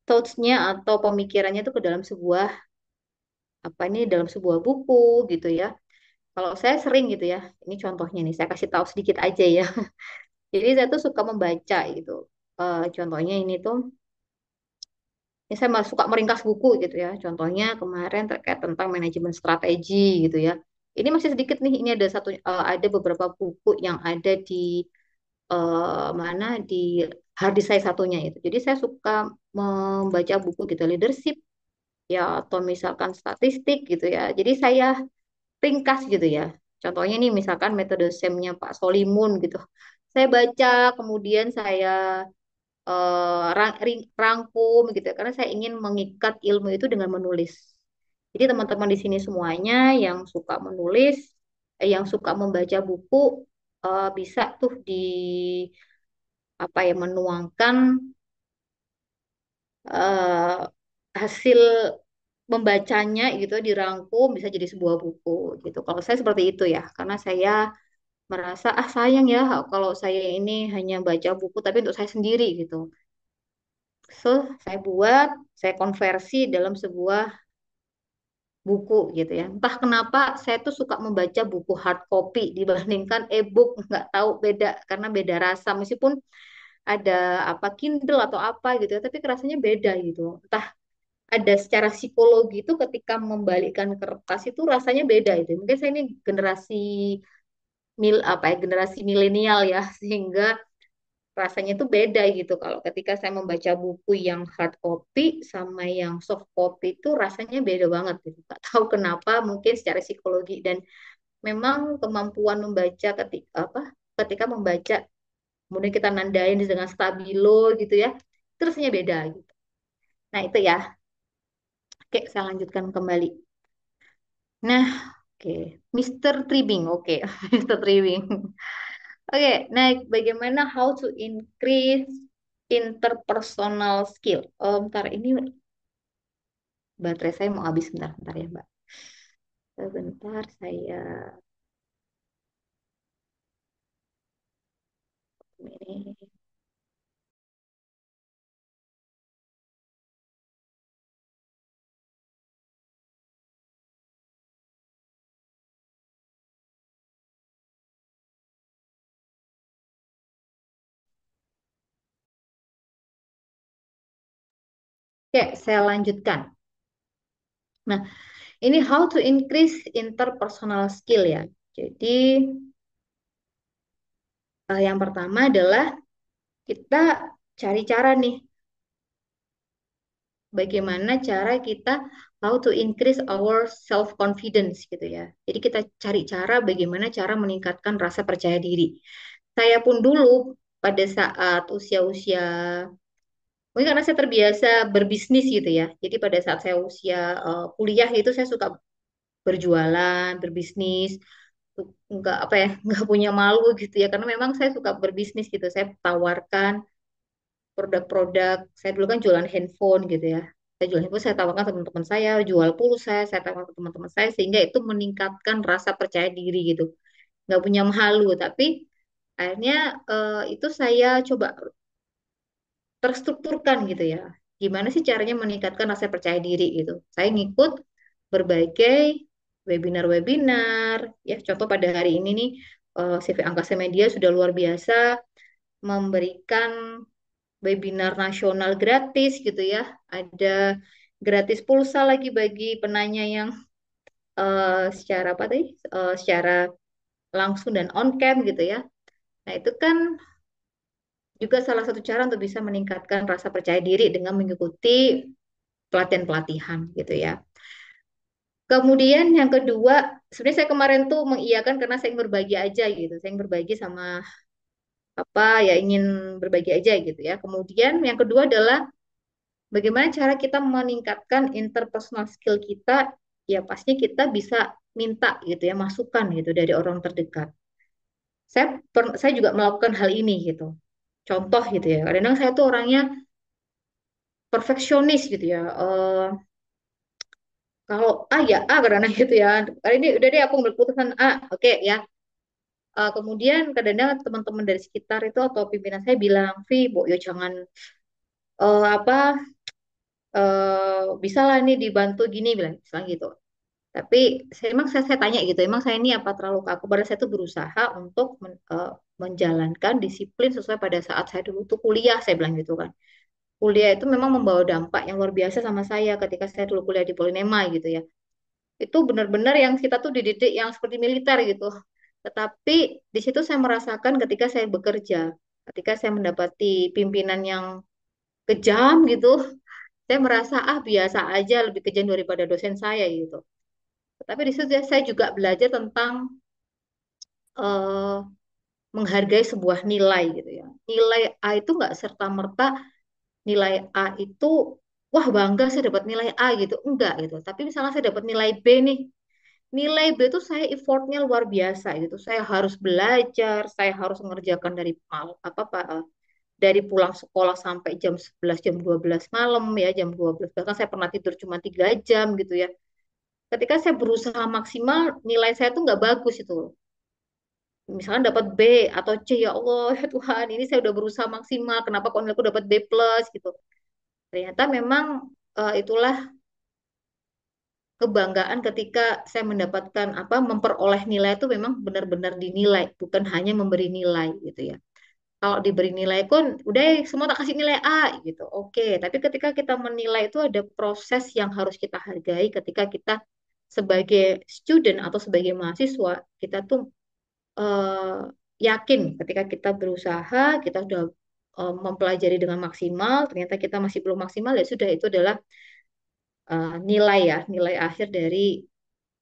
thoughts-nya atau pemikirannya itu ke dalam sebuah apa ini dalam sebuah buku gitu ya. Kalau saya sering gitu ya, ini contohnya nih, saya kasih tahu sedikit aja ya. Jadi saya tuh suka membaca gitu. Contohnya ini tuh ya saya malah suka meringkas buku gitu ya. Contohnya kemarin terkait tentang manajemen strategi gitu ya. Ini masih sedikit nih. Ini ada ada beberapa buku yang ada di mana di hard disk saya satunya itu. Jadi saya suka membaca buku gitu leadership ya atau misalkan statistik gitu ya. Jadi saya ringkas gitu ya. Contohnya nih misalkan metode SEM-nya Pak Solimun gitu. Saya baca kemudian saya rangkum gitu ya, karena saya ingin mengikat ilmu itu dengan menulis. Jadi teman-teman di sini semuanya yang suka menulis, yang suka membaca buku, bisa tuh di apa ya menuangkan eh, hasil membacanya gitu dirangkum bisa jadi sebuah buku gitu. Kalau saya seperti itu ya, karena saya merasa ah sayang ya kalau saya ini hanya baca buku tapi untuk saya sendiri gitu. So, saya konversi dalam sebuah buku gitu ya. Entah kenapa saya tuh suka membaca buku hard copy dibandingkan e-book, nggak tahu beda karena beda rasa meskipun ada apa Kindle atau apa gitu ya, tapi rasanya beda gitu. Entah ada secara psikologi itu ketika membalikkan kertas itu rasanya beda itu. Mungkin saya ini generasi generasi milenial ya sehingga rasanya tuh beda gitu. Kalau ketika saya membaca buku yang hard copy sama yang soft copy itu rasanya beda banget gitu. Gak tahu kenapa, mungkin secara psikologi dan memang kemampuan membaca ketika membaca kemudian kita nandain dengan stabilo gitu ya, itu rasanya beda gitu. Nah itu ya, oke saya lanjutkan kembali. Nah, oke, Mr. Tribing, oke, Mr. Tribing. Oke, nah bagaimana how to increase interpersonal skill? Oh, bentar, ini baterai saya mau habis bentar, bentar ya, Mbak. Sebentar, saya ini. Oke, saya lanjutkan. Nah, ini how to increase interpersonal skill ya. Jadi, yang pertama adalah kita cari cara nih, bagaimana cara kita how to increase our self confidence gitu ya. Jadi kita cari cara bagaimana cara meningkatkan rasa percaya diri. Saya pun dulu pada saat usia-usia mungkin karena saya terbiasa berbisnis gitu ya. Jadi pada saat saya usia kuliah itu saya suka berjualan, berbisnis, nggak apa ya, nggak punya malu gitu ya. Karena memang saya suka berbisnis gitu. Saya tawarkan produk-produk. Saya dulu kan jualan handphone gitu ya. Saya jual handphone, saya tawarkan ke teman-teman saya, jual pulsa, saya tawarkan ke teman-teman saya sehingga itu meningkatkan rasa percaya diri gitu. Nggak punya malu, tapi akhirnya itu saya coba terstrukturkan gitu ya. Gimana sih caranya meningkatkan rasa percaya diri gitu. Saya ngikut berbagai webinar-webinar. Ya, contoh pada hari ini nih, CV Angkasa Media sudah luar biasa memberikan webinar nasional gratis gitu ya. Ada gratis pulsa lagi bagi penanya yang secara apa tadi? Secara langsung dan on cam gitu ya. Nah, itu kan juga salah satu cara untuk bisa meningkatkan rasa percaya diri dengan mengikuti pelatihan-pelatihan gitu ya. Kemudian yang kedua, sebenarnya saya kemarin tuh mengiyakan karena saya ingin berbagi aja gitu. Saya ingin berbagi sama apa ya, ingin berbagi aja gitu ya. Kemudian yang kedua adalah bagaimana cara kita meningkatkan interpersonal skill kita. Ya pasti kita bisa minta gitu ya masukan gitu dari orang terdekat. Saya juga melakukan hal ini gitu. Contoh gitu ya. Kadang saya tuh orangnya perfeksionis gitu ya. Kalau A ya A karena gitu ya. Kali ini udah deh aku ambil keputusan A, oke ya. Kemudian kadang-kadang teman-teman dari sekitar itu atau pimpinan saya bilang, Vi, Bu, yo jangan apa bisa lah nih dibantu gini bilang, misalnya gitu. Tapi saya tanya gitu, emang saya ini apa terlalu kaku? Padahal saya tuh berusaha untuk menjalankan disiplin sesuai pada saat saya dulu tuh kuliah, saya bilang gitu kan. Kuliah itu memang membawa dampak yang luar biasa sama saya ketika saya dulu kuliah di Polinema gitu ya. Itu benar-benar yang kita tuh dididik yang seperti militer gitu. Tetapi di situ saya merasakan ketika saya bekerja, ketika saya mendapati pimpinan yang kejam gitu, saya merasa ah biasa aja, lebih kejam daripada dosen saya gitu. Tapi di situ saya juga belajar tentang eh, menghargai sebuah nilai gitu ya. Nilai A itu nggak serta-merta nilai A itu wah bangga saya dapat nilai A gitu. Enggak gitu. Tapi misalnya saya dapat nilai B nih, nilai B itu saya effortnya luar biasa gitu. Saya harus belajar, saya harus mengerjakan dari apa Pak dari pulang sekolah sampai jam 11 jam 12 malam ya, jam 12 bahkan saya pernah tidur cuma 3 jam gitu ya. Ketika saya berusaha maksimal, nilai saya tuh nggak bagus itu. Misalkan dapat B atau C, ya Allah ya Tuhan, ini saya udah berusaha maksimal, kenapa kok nilaiku dapat B plus gitu. Ternyata memang itulah kebanggaan ketika saya mendapatkan apa memperoleh nilai itu memang benar-benar dinilai, bukan hanya memberi nilai gitu ya. Kalau diberi nilai pun udah semua tak kasih nilai A gitu. Oke, tapi ketika kita menilai itu ada proses yang harus kita hargai ketika kita sebagai student atau sebagai mahasiswa, kita tuh yakin ketika kita berusaha, kita sudah mempelajari dengan maksimal, ternyata kita masih belum maksimal ya sudah itu adalah nilai ya, nilai akhir dari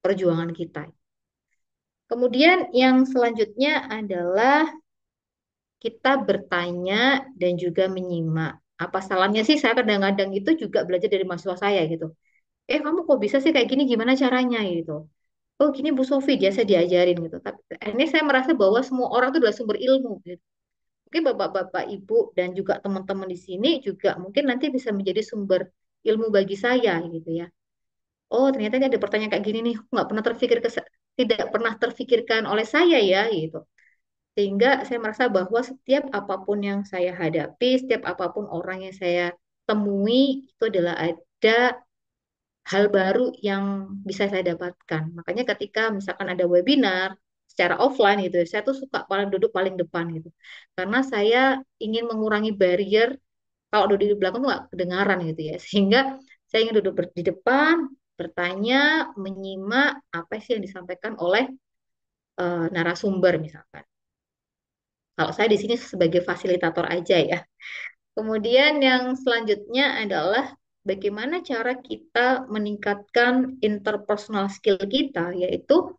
perjuangan kita. Kemudian yang selanjutnya adalah kita bertanya dan juga menyimak. Apa salahnya sih saya kadang-kadang itu juga belajar dari mahasiswa saya gitu. Kamu kok bisa sih kayak gini, gimana caranya gitu. Oh gini Bu Sofi, dia saya diajarin gitu. Tapi ini saya merasa bahwa semua orang itu adalah sumber ilmu gitu. Mungkin bapak-bapak, ibu, dan juga teman-teman di sini juga mungkin nanti bisa menjadi sumber ilmu bagi saya gitu ya. Oh ternyata ini ada pertanyaan kayak gini nih, nggak pernah tidak pernah terfikirkan oleh saya ya gitu. Sehingga saya merasa bahwa setiap apapun yang saya hadapi, setiap apapun orang yang saya temui, itu adalah ada hal baru yang bisa saya dapatkan. Makanya ketika misalkan ada webinar secara offline gitu, ya, saya tuh suka paling duduk paling depan gitu. Karena saya ingin mengurangi barrier kalau duduk di belakang tuh nggak kedengaran gitu ya. Sehingga saya ingin duduk di depan, bertanya, menyimak apa sih yang disampaikan oleh narasumber misalkan. Kalau saya di sini sebagai fasilitator aja ya. Kemudian yang selanjutnya adalah bagaimana cara kita meningkatkan interpersonal skill kita, yaitu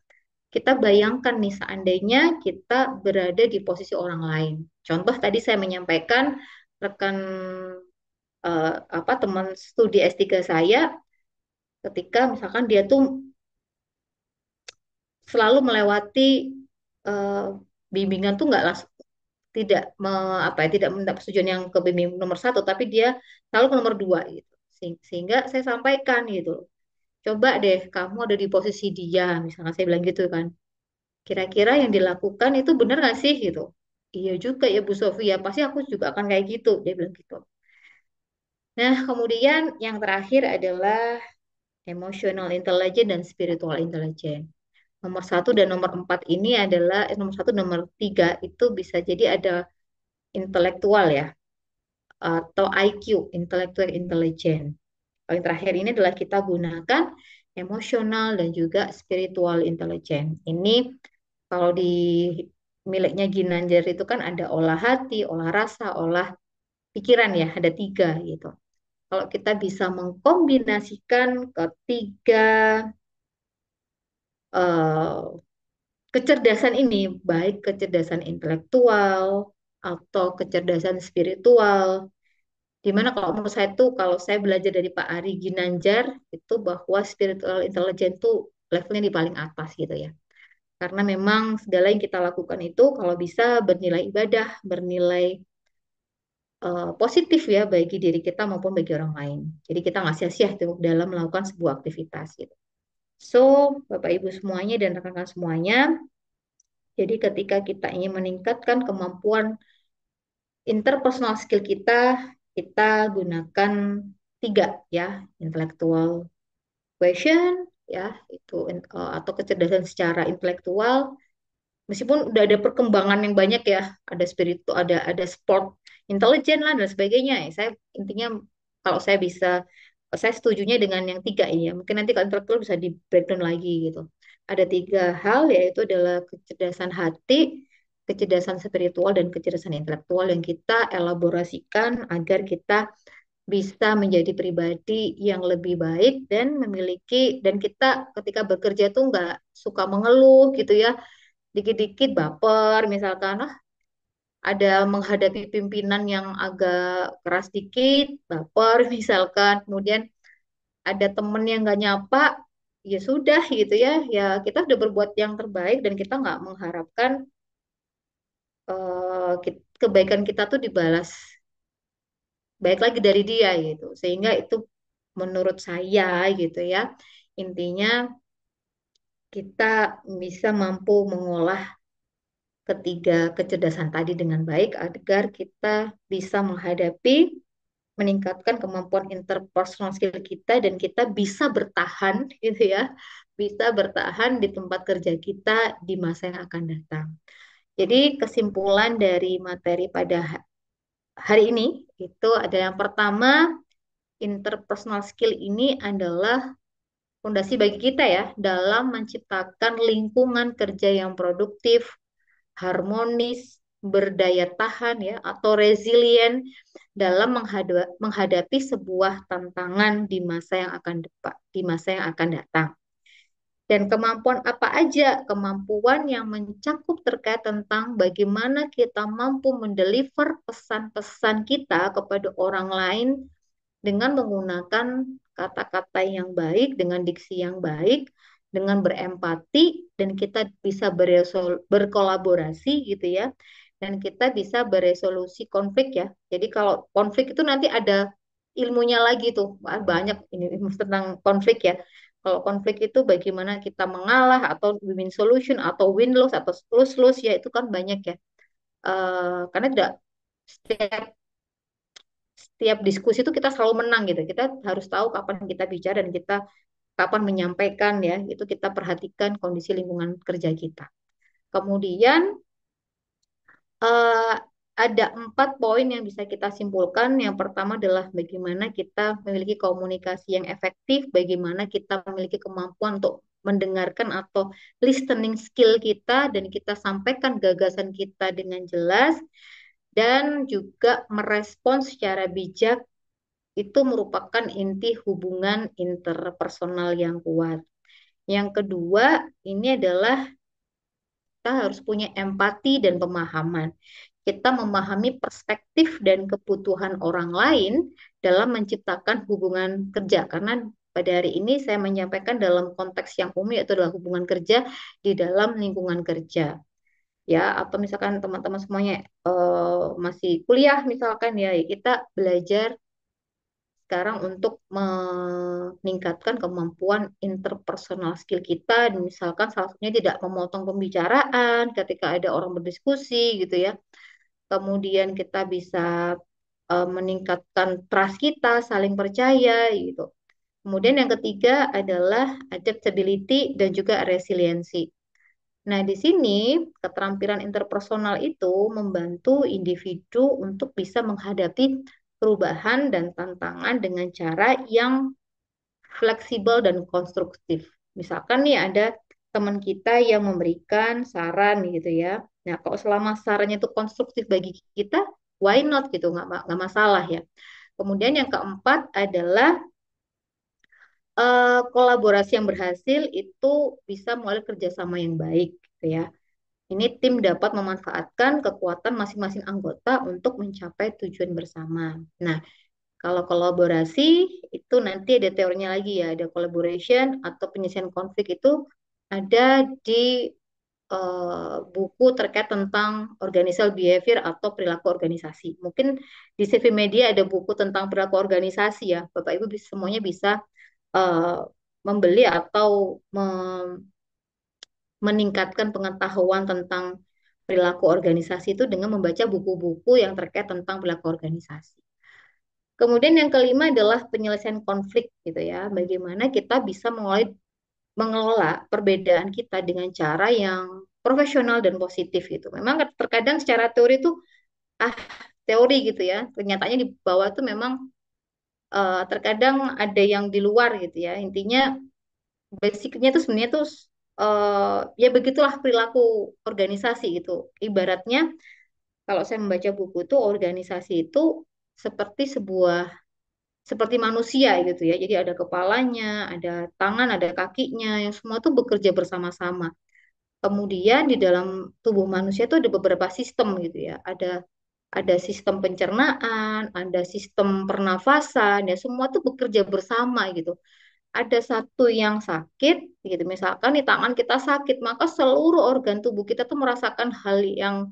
kita bayangkan nih seandainya kita berada di posisi orang lain. Contoh tadi saya menyampaikan rekan apa teman studi S3 saya ketika misalkan dia tuh selalu melewati eh, bimbingan tuh nggak langsung tidak apa ya, tidak mendapat persetujuan yang ke bimbing nomor satu, tapi dia selalu ke nomor dua gitu. Sehingga saya sampaikan gitu, coba deh kamu ada di posisi dia, misalnya saya bilang gitu kan. Kira-kira yang dilakukan itu benar nggak sih gitu? Iya juga ya Bu Sofia, pasti aku juga akan kayak gitu, dia bilang gitu. Nah, kemudian yang terakhir adalah emotional intelligence dan spiritual intelligence. Nomor satu dan nomor empat ini adalah nomor satu, nomor tiga itu bisa jadi ada intelektual ya atau IQ, intellectual intelligence. Yang terakhir ini adalah kita gunakan emosional, dan juga spiritual intelligence. Ini kalau di miliknya Ginanjar itu kan ada olah hati, olah rasa, olah pikiran ya, ada tiga gitu. Kalau kita bisa mengkombinasikan ketiga eh, kecerdasan ini, baik kecerdasan intelektual atau kecerdasan spiritual, dimana kalau menurut saya tuh, kalau saya belajar dari Pak Ari Ginanjar, itu bahwa spiritual intelligence tuh levelnya di paling atas gitu ya. Karena memang segala yang kita lakukan itu kalau bisa bernilai ibadah, bernilai positif ya bagi diri kita maupun bagi orang lain. Jadi kita nggak sia-sia tuh dalam melakukan sebuah aktivitas gitu. So, Bapak Ibu semuanya dan rekan-rekan semuanya, jadi ketika kita ingin meningkatkan kemampuan interpersonal skill kita, kita gunakan tiga ya, intellectual question ya, itu atau kecerdasan secara intelektual. Meskipun udah ada perkembangan yang banyak ya, ada spiritu, ada sport intelijen lah dan sebagainya. Saya intinya kalau saya bisa, saya setujunya dengan yang tiga ini ya. Mungkin nanti kalau intelektual bisa di breakdown lagi gitu. Ada tiga hal, yaitu adalah kecerdasan hati, kecerdasan spiritual, dan kecerdasan intelektual yang kita elaborasikan agar kita bisa menjadi pribadi yang lebih baik dan memiliki, dan kita ketika bekerja tuh nggak suka mengeluh gitu ya, dikit-dikit baper misalkan, ah, ada menghadapi pimpinan yang agak keras dikit baper misalkan, kemudian ada temen yang nggak nyapa, ya sudah gitu ya, ya kita udah berbuat yang terbaik dan kita nggak mengharapkan kebaikan kita tuh dibalas baik lagi dari dia gitu, sehingga itu menurut saya gitu ya, intinya kita bisa mampu mengolah ketiga kecerdasan tadi dengan baik agar kita bisa menghadapi, meningkatkan kemampuan interpersonal skill kita, dan kita bisa bertahan gitu ya, bisa bertahan di tempat kerja kita di masa yang akan datang. Jadi kesimpulan dari materi pada hari ini itu adalah, yang pertama, interpersonal skill ini adalah fondasi bagi kita ya dalam menciptakan lingkungan kerja yang produktif, harmonis, berdaya tahan ya, atau resilient dalam menghadapi sebuah tantangan di masa yang akan depan, di masa yang akan datang. Dan kemampuan apa aja? Kemampuan yang mencakup terkait tentang bagaimana kita mampu mendeliver pesan-pesan kita kepada orang lain dengan menggunakan kata-kata yang baik, dengan diksi yang baik, dengan berempati, dan kita bisa berkolaborasi gitu ya, dan kita bisa beresolusi konflik ya. Jadi kalau konflik itu nanti ada ilmunya lagi tuh. Wah, banyak ini ilmu tentang konflik ya. Kalau konflik itu bagaimana kita mengalah atau win solution atau win loss atau lose lose ya, itu kan banyak ya. Karena tidak setiap setiap diskusi itu kita selalu menang gitu. Kita harus tahu kapan kita bicara dan kita kapan menyampaikan ya. Itu kita perhatikan kondisi lingkungan kerja kita. Kemudian eh, ada 4 poin yang bisa kita simpulkan. Yang pertama adalah bagaimana kita memiliki komunikasi yang efektif, bagaimana kita memiliki kemampuan untuk mendengarkan atau listening skill kita, dan kita sampaikan gagasan kita dengan jelas, dan juga merespons secara bijak. Itu merupakan inti hubungan interpersonal yang kuat. Yang kedua, ini adalah kita harus punya empati dan pemahaman. Kita memahami perspektif dan kebutuhan orang lain dalam menciptakan hubungan kerja. Karena pada hari ini saya menyampaikan dalam konteks yang umum, yaitu adalah hubungan kerja di dalam lingkungan kerja. Ya, atau misalkan teman-teman semuanya masih kuliah misalkan ya, kita belajar sekarang untuk meningkatkan kemampuan interpersonal skill kita, misalkan salah satunya tidak memotong pembicaraan ketika ada orang berdiskusi gitu ya. Kemudian kita bisa meningkatkan trust kita, saling percaya gitu. Kemudian yang ketiga adalah adaptability dan juga resiliensi. Nah, di sini keterampilan interpersonal itu membantu individu untuk bisa menghadapi perubahan dan tantangan dengan cara yang fleksibel dan konstruktif. Misalkan nih ada teman kita yang memberikan saran gitu ya. Nah, kalau selama sarannya itu konstruktif bagi kita, why not gitu, nggak masalah ya. Kemudian yang keempat adalah kolaborasi yang berhasil itu bisa melalui kerjasama yang baik gitu ya. Ini tim dapat memanfaatkan kekuatan masing-masing anggota untuk mencapai tujuan bersama. Nah, kalau kolaborasi itu nanti ada teorinya lagi ya, ada collaboration atau penyelesaian konflik itu ada di buku terkait tentang organizational behavior atau perilaku organisasi. Mungkin di CV Media ada buku tentang perilaku organisasi ya, Bapak Ibu semuanya bisa eh, membeli atau meningkatkan pengetahuan tentang perilaku organisasi itu dengan membaca buku-buku yang terkait tentang perilaku organisasi. Kemudian yang kelima adalah penyelesaian konflik gitu ya. Bagaimana kita bisa mengelola perbedaan kita dengan cara yang profesional dan positif gitu. Memang terkadang secara teori itu ah teori gitu ya. Kenyataannya di bawah itu memang terkadang ada yang di luar gitu ya. Intinya basicnya itu sebenarnya tuh ya begitulah perilaku organisasi gitu. Ibaratnya kalau saya membaca buku itu organisasi itu seperti seperti manusia gitu ya. Jadi ada kepalanya, ada tangan, ada kakinya, yang semua tuh bekerja bersama-sama. Kemudian di dalam tubuh manusia itu ada beberapa sistem gitu ya. Ada sistem pencernaan, ada sistem pernafasan, ya semua tuh bekerja bersama gitu. Ada satu yang sakit, gitu. Misalkan di tangan kita sakit, maka seluruh organ tubuh kita tuh merasakan hal yang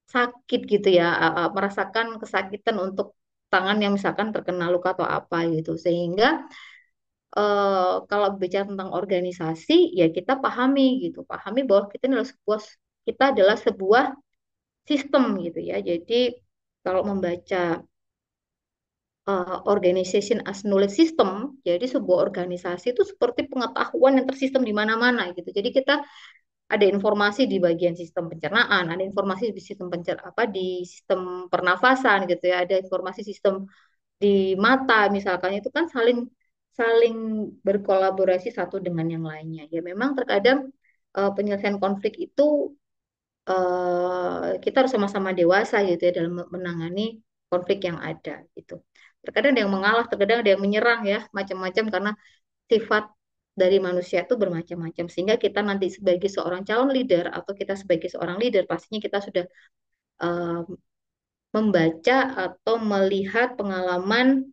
sakit gitu ya, merasakan kesakitan untuk tangan yang misalkan terkena luka atau apa gitu. Sehingga kalau bicara tentang organisasi, ya kita pahami gitu, pahami bahwa kita adalah sebuah sistem gitu ya. Jadi kalau membaca organization as knowledge system, jadi sebuah organisasi itu seperti pengetahuan yang tersistem di mana-mana gitu. Jadi kita ada informasi di bagian sistem pencernaan, ada informasi di sistem di sistem pernafasan gitu ya, ada informasi sistem di mata misalkan itu kan saling saling berkolaborasi satu dengan yang lainnya. Ya memang terkadang penyelesaian konflik itu kita harus sama-sama dewasa gitu ya dalam menangani konflik yang ada gitu. Terkadang ada yang mengalah, terkadang ada yang menyerang ya, macam-macam karena sifat dari manusia itu bermacam-macam. Sehingga kita nanti sebagai seorang calon leader atau kita sebagai seorang leader pastinya kita sudah eh, membaca atau melihat pengalaman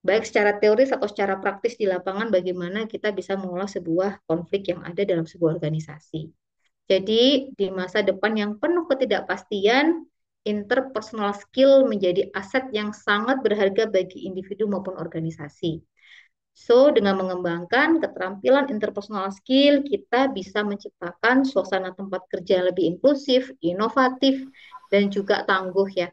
baik secara teoris atau secara praktis di lapangan bagaimana kita bisa mengolah sebuah konflik yang ada dalam sebuah organisasi. Jadi, di masa depan yang penuh ketidakpastian, interpersonal skill menjadi aset yang sangat berharga bagi individu maupun organisasi. So, dengan mengembangkan keterampilan interpersonal skill, kita bisa menciptakan suasana tempat kerja yang lebih inklusif, inovatif, dan juga tangguh ya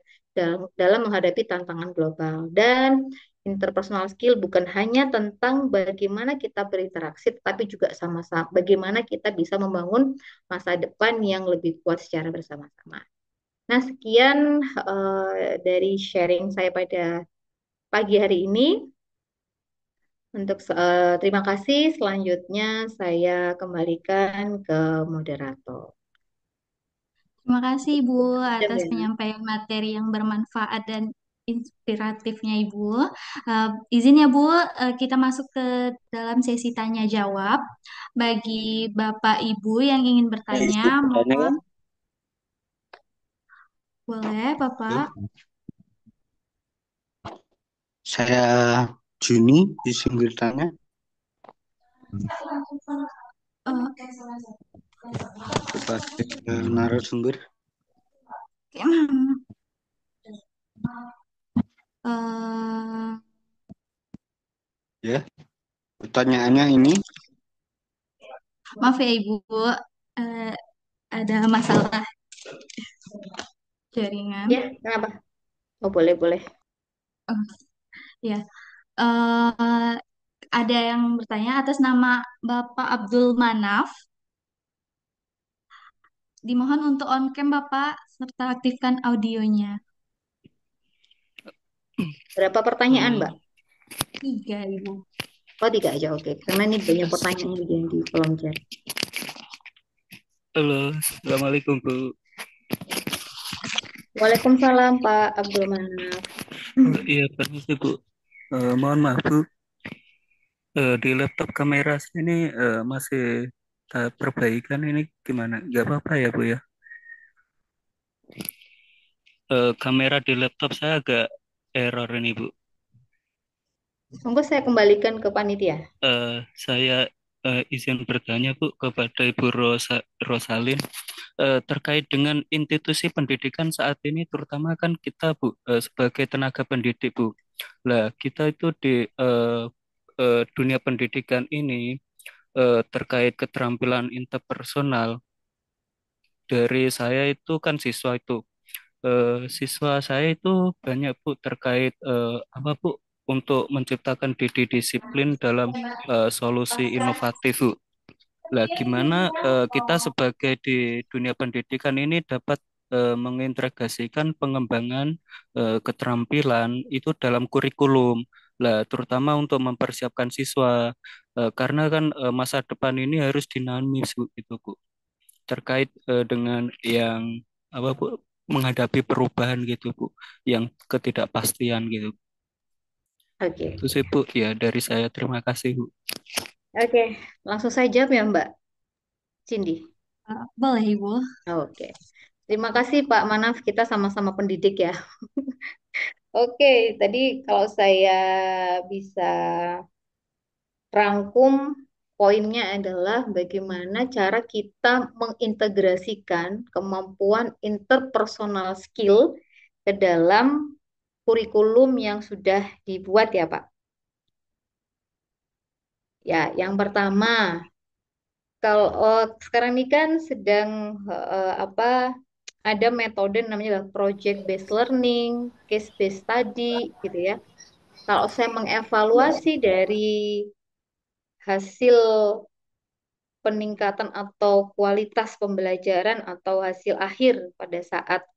dalam menghadapi tantangan global. Dan interpersonal skill bukan hanya tentang bagaimana kita berinteraksi, tetapi juga sama-sama bagaimana kita bisa membangun masa depan yang lebih kuat secara bersama-sama. Nah, sekian dari sharing saya pada pagi hari ini. Terima kasih. Selanjutnya saya kembalikan ke moderator. Terima kasih Ibu Jam atas ya. penyampaian materi yang bermanfaat dan inspiratifnya Ibu. Izin ya Bu, kita masuk ke dalam sesi tanya jawab. Bagi Bapak Ibu yang ingin bertanya, Ikut bertanya mohon kan? boleh Bapak. Saya Juni izin bertanya kepada narasumber. Eh, Ya, pertanyaannya ini maaf ya Ibu, eh, ada masalah jaringan. Ya, kenapa? Oh, boleh, boleh. Oh, ya. Ada yang bertanya atas nama Bapak Abdul Manaf. Dimohon untuk on cam Bapak serta aktifkan audionya. Berapa pertanyaan, Mbak? Tiga Ibu. Oh, tiga aja, oke. Karena ini banyak pertanyaan juga yang di kolom chat. Halo, Assalamualaikum Bu. Waalaikumsalam, Pak Abdul Manaf. Iya, permisi Bu. Mohon maaf Bu, di laptop kamera saya ini masih tahap perbaikan ini gimana? Gak apa-apa ya Bu ya? Kamera di laptop saya agak error ini Bu. Monggo saya kembalikan ke panitia. Saya izin bertanya Bu kepada Ibu Rosalin terkait dengan institusi pendidikan saat ini, terutama kan kita Bu sebagai tenaga pendidik Bu. Lah kita itu di dunia pendidikan ini terkait keterampilan interpersonal dari saya itu kan siswa itu siswa saya itu banyak Bu terkait apa Bu untuk menciptakan disiplin dalam solusi inovatif Bu. Lah gimana kita sebagai di dunia pendidikan ini dapat mengintegrasikan pengembangan keterampilan itu dalam kurikulum. Lah terutama untuk mempersiapkan siswa karena kan masa depan ini harus dinamis Bu, gitu Bu. Terkait dengan yang apa Bu menghadapi perubahan gitu Bu, yang ketidakpastian gitu. Oke, Itu sih Bu, ya dari saya terima kasih Bu. oke. Langsung saya jawab ya, Mbak Cindy. Boleh, Ibu. Oke. Terima kasih, Pak Manaf. Kita sama-sama pendidik ya. Oke, tadi kalau saya bisa rangkum poinnya adalah bagaimana cara kita mengintegrasikan kemampuan interpersonal skill ke dalam kurikulum yang sudah dibuat ya, Pak. Ya, yang pertama, kalau sekarang ini kan sedang apa ada metode namanya adalah project based learning, case based study gitu ya. Kalau saya mengevaluasi dari hasil peningkatan atau kualitas pembelajaran atau hasil akhir pada saat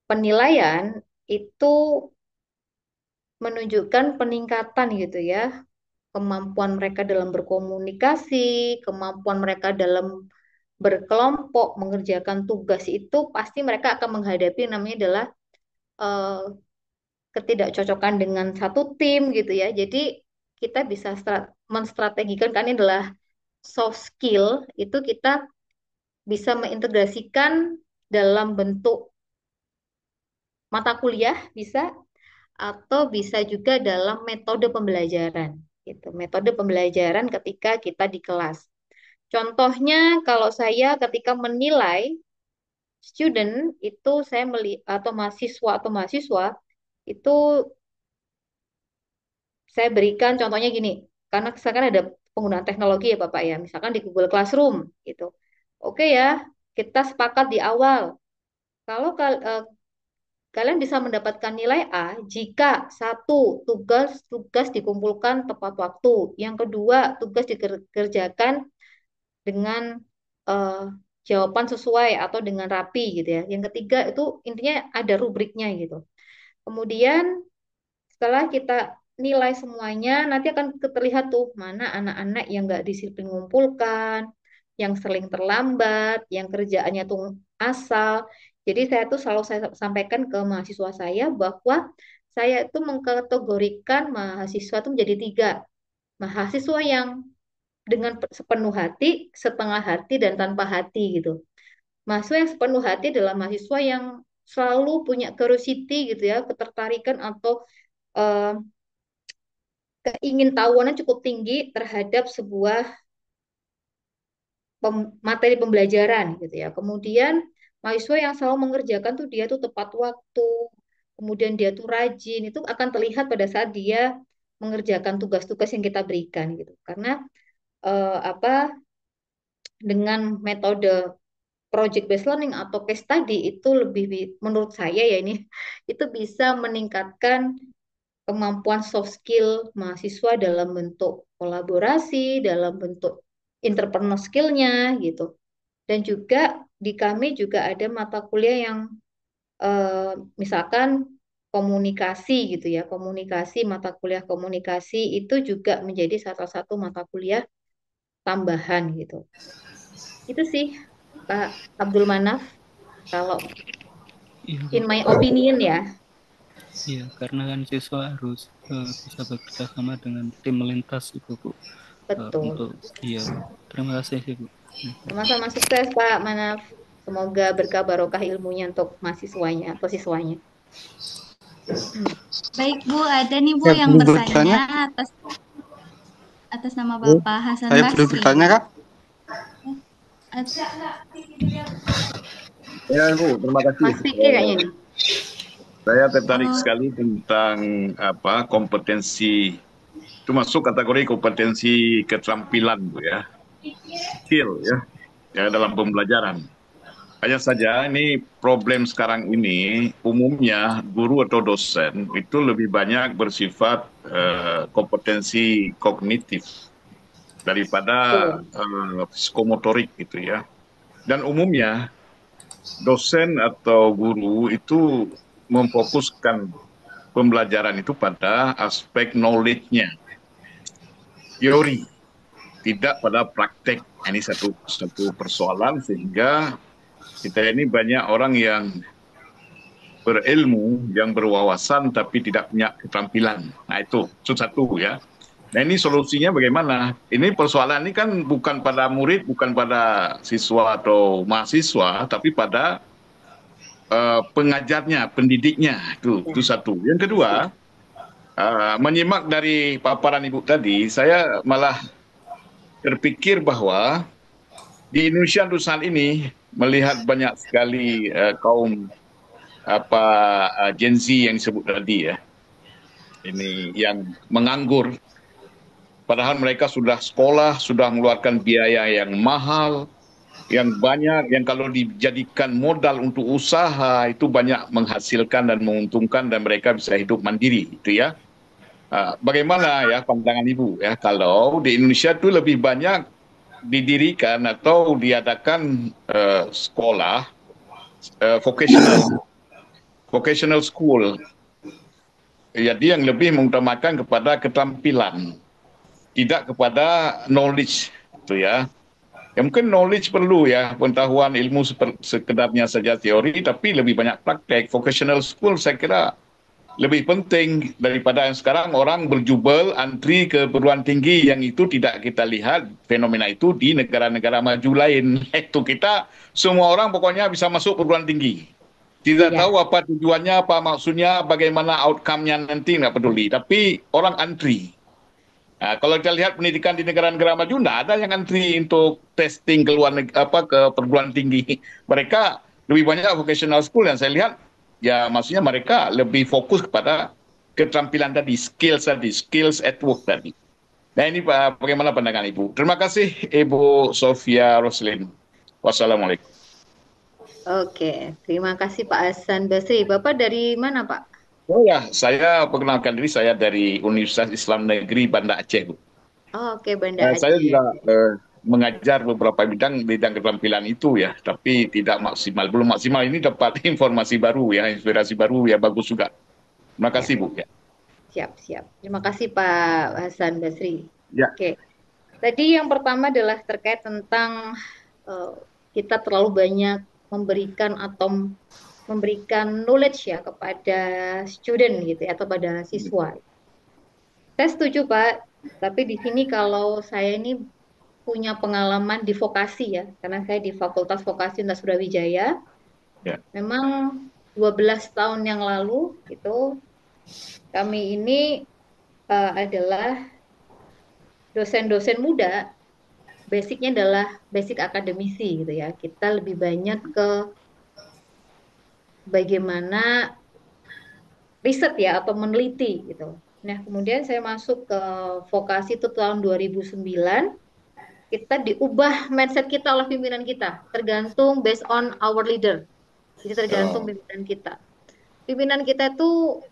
penilaian itu menunjukkan peningkatan gitu ya, kemampuan mereka dalam berkomunikasi, kemampuan mereka dalam berkelompok, mengerjakan tugas itu pasti mereka akan menghadapi namanya adalah eh, ketidakcocokan dengan satu tim gitu ya. Jadi kita bisa menstrategikan kan ini adalah soft skill itu kita bisa mengintegrasikan dalam bentuk mata kuliah bisa atau bisa juga dalam metode pembelajaran gitu. Metode pembelajaran ketika kita di kelas. Contohnya kalau saya ketika menilai student itu saya melihat atau mahasiswa itu saya berikan contohnya gini, karena sekarang ada penggunaan teknologi ya Bapak ya, misalkan di Google Classroom gitu. Oke ya, kita sepakat di awal kalau kalian bisa mendapatkan nilai A jika satu tugas dikumpulkan tepat waktu, yang kedua tugas dikerjakan dengan eh, jawaban sesuai atau dengan rapi gitu ya. Yang ketiga itu intinya ada rubriknya gitu. Kemudian setelah kita nilai semuanya, nanti akan terlihat tuh mana anak-anak yang nggak disiplin mengumpulkan, yang sering terlambat, yang kerjaannya tuh asal. Jadi saya tuh selalu saya sampaikan ke mahasiswa saya bahwa saya itu mengkategorikan mahasiswa itu menjadi tiga. Mahasiswa yang dengan sepenuh hati, setengah hati, dan tanpa hati gitu. Mahasiswa yang sepenuh hati adalah mahasiswa yang selalu punya curiosity gitu ya, ketertarikan atau eh, keingintahuannya cukup tinggi terhadap sebuah materi pembelajaran gitu ya. Kemudian mahasiswa yang selalu mengerjakan tuh dia tuh tepat waktu, kemudian dia tuh rajin, itu akan terlihat pada saat dia mengerjakan tugas-tugas yang kita berikan gitu. Karena apa dengan metode project based learning atau case study itu lebih menurut saya ya ini itu bisa meningkatkan kemampuan soft skill mahasiswa dalam bentuk kolaborasi, dalam bentuk entrepreneur skill-nya gitu. Dan juga di kami juga ada mata kuliah yang misalkan komunikasi gitu ya, komunikasi, mata kuliah komunikasi itu juga menjadi salah satu mata kuliah tambahan gitu. Itu sih Pak Abdul Manaf, kalau Iya, Bu. in my opinion ya. Iya, karena kan siswa harus bisa bekerja sama dengan tim lintas itu, Bu. Betul. Untuk iya, Bu. Terima kasih sih, Bu. Sama-sama sukses Pak Manaf. Semoga berkah barokah ilmunya untuk mahasiswanya atau siswanya. Baik Bu, ada nih Bu Saya yang boleh bertanya bertanya? atas atas nama Oh, Bapak Hasan saya boleh Basri. bertanya, Kak? At- Ya, Bu, terima kasih. Mas Fikri kayaknya nih. Saya tertarik Oh, sekali tentang kompetensi, itu masuk kategori kompetensi keterampilan, Bu ya, skill ya, ya dalam pembelajaran. Hanya saja ini problem sekarang ini umumnya guru atau dosen itu lebih banyak bersifat kompetensi kognitif daripada Betul. psikomotorik gitu ya. Dan umumnya dosen atau guru itu memfokuskan pembelajaran itu pada aspek knowledge-nya, teori, tidak pada praktek. Ini satu persoalan sehingga kita ini banyak orang yang berilmu, yang berwawasan tapi tidak punya keterampilan. Nah itu satu ya. Nah ini solusinya bagaimana? Ini persoalan ini kan bukan pada murid, bukan pada siswa atau mahasiswa, tapi pada pengajarnya, pendidiknya. Itu satu. Yang kedua, menyimak dari paparan Ibu tadi, saya malah terpikir bahwa di Indonesia untuk saat ini melihat banyak sekali kaum Gen Z yang disebut tadi ya, ini yang menganggur, padahal mereka sudah sekolah, sudah mengeluarkan biaya yang mahal, yang banyak, yang kalau dijadikan modal untuk usaha itu banyak menghasilkan dan menguntungkan dan mereka bisa hidup mandiri, itu ya. Bagaimana ya pandangan Ibu ya kalau di Indonesia itu lebih banyak didirikan atau diadakan sekolah vocational school, jadi yang lebih mengutamakan kepada keterampilan, tidak kepada knowledge, itu ya. Ya mungkin knowledge perlu ya, pengetahuan ilmu sekedarnya saja teori, tapi lebih banyak praktek. Vocational school saya kira lebih penting daripada yang sekarang orang berjubel antri ke perguruan tinggi yang itu tidak kita lihat fenomena itu di negara-negara maju lain. Itu kita semua orang pokoknya bisa masuk perguruan tinggi. Tidak Iya. tahu apa tujuannya, apa maksudnya, bagaimana outcome-nya nanti nggak peduli. Tapi orang antri. Nah, kalau kita lihat pendidikan di negara-negara maju, nggak ada yang antri untuk testing ke luar ke perguruan tinggi. Mereka lebih banyak vocational school yang saya lihat, ya maksudnya mereka lebih fokus kepada keterampilan tadi, skills at work tadi. Nah ini Pak, bagaimana pandangan Ibu? Terima kasih Ibu Sofia Roslin. Wassalamualaikum. Oke, terima kasih Pak Hasan Basri. Bapak dari mana Pak? Oh ya, saya perkenalkan diri, saya dari Universitas Islam Negeri Banda Aceh, Bu. Oke, Banda Saya Aceh. juga mengajar beberapa bidang keterampilan itu ya, tapi tidak maksimal, belum maksimal. Ini dapat informasi baru ya, inspirasi baru ya, bagus juga. Terima Ya, kasih Bu. Ya. siap, siap. Terima kasih Pak Hasan Basri. Ya. Oke, tadi yang pertama adalah terkait tentang eh, kita terlalu banyak memberikan atau memberikan knowledge ya kepada student gitu ya, atau pada siswa. Saya setuju Pak, tapi di sini kalau saya ini punya pengalaman di vokasi ya, karena saya di Fakultas Vokasi Universitas Brawijaya. Ya. Memang 12 tahun yang lalu itu kami ini adalah dosen-dosen muda, basicnya adalah basic akademisi gitu ya. Kita lebih banyak ke bagaimana riset ya atau meneliti gitu. Nah, kemudian saya masuk ke vokasi itu tahun 2009, kita diubah mindset kita oleh pimpinan kita, tergantung based on our leader. Jadi tergantung Oh, pimpinan kita. Pimpinan kita itu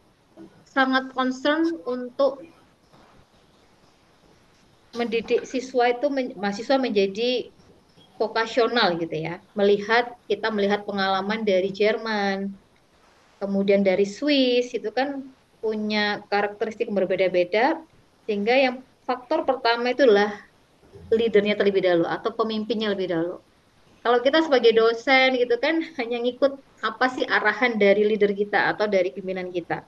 sangat concern untuk mendidik siswa itu mahasiswa menjadi vokasional gitu ya. Kita melihat pengalaman dari Jerman, kemudian dari Swiss itu kan punya karakteristik yang berbeda-beda, sehingga yang faktor pertama itulah leadernya terlebih dahulu atau pemimpinnya lebih dahulu. Kalau kita sebagai dosen gitu kan hanya ngikut apa sih arahan dari leader kita atau dari pimpinan kita.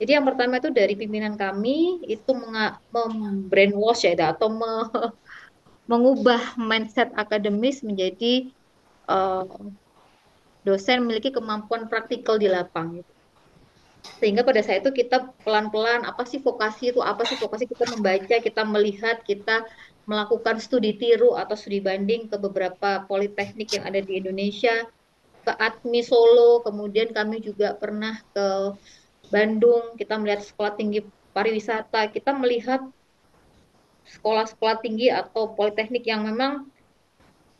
Jadi yang pertama itu dari pimpinan kami itu membrainwash ya atau mengubah mindset akademis menjadi eh, dosen memiliki kemampuan praktikal di lapang gitu. Sehingga pada saat itu kita pelan-pelan apa sih vokasi kita membaca, kita melihat, kita melakukan studi tiru atau studi banding ke beberapa politeknik yang ada di Indonesia, ke ATMI Solo, kemudian kami juga pernah ke Bandung, kita melihat sekolah tinggi pariwisata, kita melihat sekolah-sekolah tinggi atau politeknik yang memang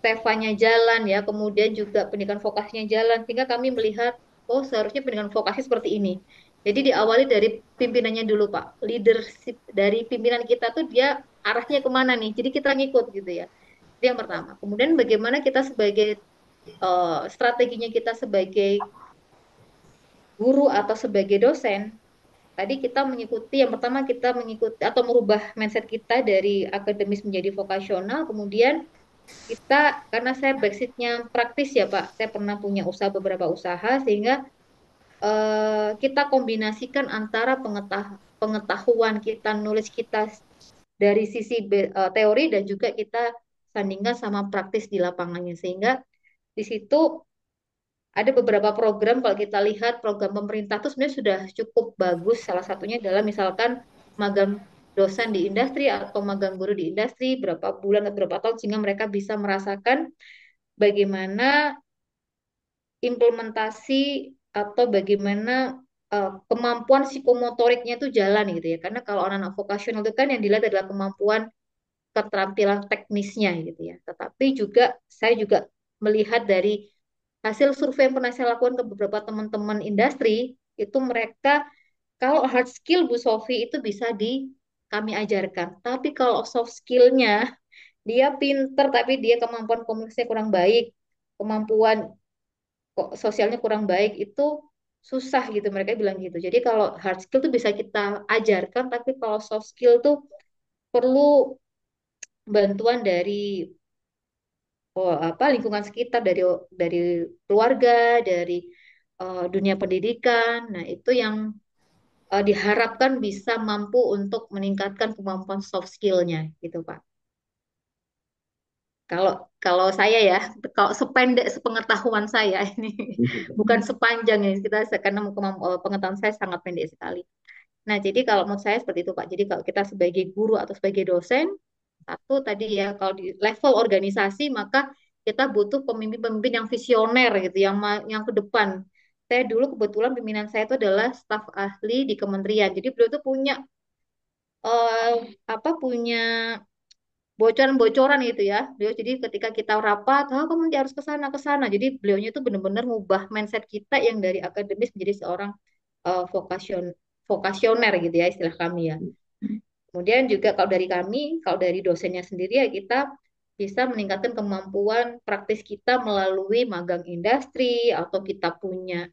Stefanya jalan ya, kemudian juga pendidikan vokasinya jalan, sehingga kami melihat, oh seharusnya pendidikan vokasi seperti ini. Jadi diawali dari pimpinannya dulu Pak, leadership dari pimpinan kita tuh dia arahnya kemana nih, jadi kita ngikut gitu ya. Itu yang pertama. Kemudian bagaimana kita sebagai strateginya kita sebagai guru atau sebagai dosen, tadi kita mengikuti, yang pertama kita mengikuti atau merubah mindset kita dari akademis menjadi vokasional, kemudian kita karena saya basicnya praktis ya Pak, saya pernah punya beberapa usaha sehingga kita kombinasikan antara pengetahuan kita nulis kita dari sisi teori dan juga kita sandingkan sama praktis di lapangannya sehingga di situ ada beberapa program kalau kita lihat program pemerintah itu sebenarnya sudah cukup bagus. Salah satunya adalah misalkan magang dosen di industri atau magang guru di industri berapa bulan atau berapa tahun sehingga mereka bisa merasakan bagaimana implementasi atau bagaimana kemampuan psikomotoriknya itu jalan gitu ya. Karena kalau anak-anak vokasional itu kan yang dilihat adalah kemampuan keterampilan teknisnya gitu ya. Tetapi juga saya juga melihat dari hasil survei yang pernah saya lakukan ke beberapa teman-teman industri, itu mereka kalau hard skill Bu Sofi itu bisa kami ajarkan. Tapi kalau soft skillnya dia pinter tapi dia kemampuan komunikasinya kurang baik, kemampuan sosialnya kurang baik itu susah gitu mereka bilang gitu. Jadi kalau hard skill tuh bisa kita ajarkan, tapi kalau soft skill tuh perlu bantuan dari lingkungan sekitar, dari keluarga, dari dunia pendidikan. Nah itu yang diharapkan bisa mampu untuk meningkatkan kemampuan soft skillnya gitu Pak. Kalau kalau saya ya, kalau sependek sepengetahuan saya ini bukan sepanjang ini kita karena pengetahuan saya sangat pendek sekali. Nah, jadi kalau menurut saya seperti itu Pak. Jadi kalau kita sebagai guru atau sebagai dosen, satu tadi ya kalau di level organisasi maka kita butuh pemimpin-pemimpin yang visioner gitu, yang ke depan. Saya dulu kebetulan pimpinan saya itu adalah staf ahli di kementerian. Jadi beliau itu punya eh, punya bocoran-bocoran itu ya. Beliau jadi ketika kita rapat, kamu nanti harus ke sana ke sana. Jadi beliaunya itu benar-benar ngubah mindset kita yang dari akademis menjadi seorang vokasion vokasioner gitu ya istilah kami ya. Kemudian juga kalau dari dosennya sendiri ya kita bisa meningkatkan kemampuan praktis kita melalui magang industri atau kita punya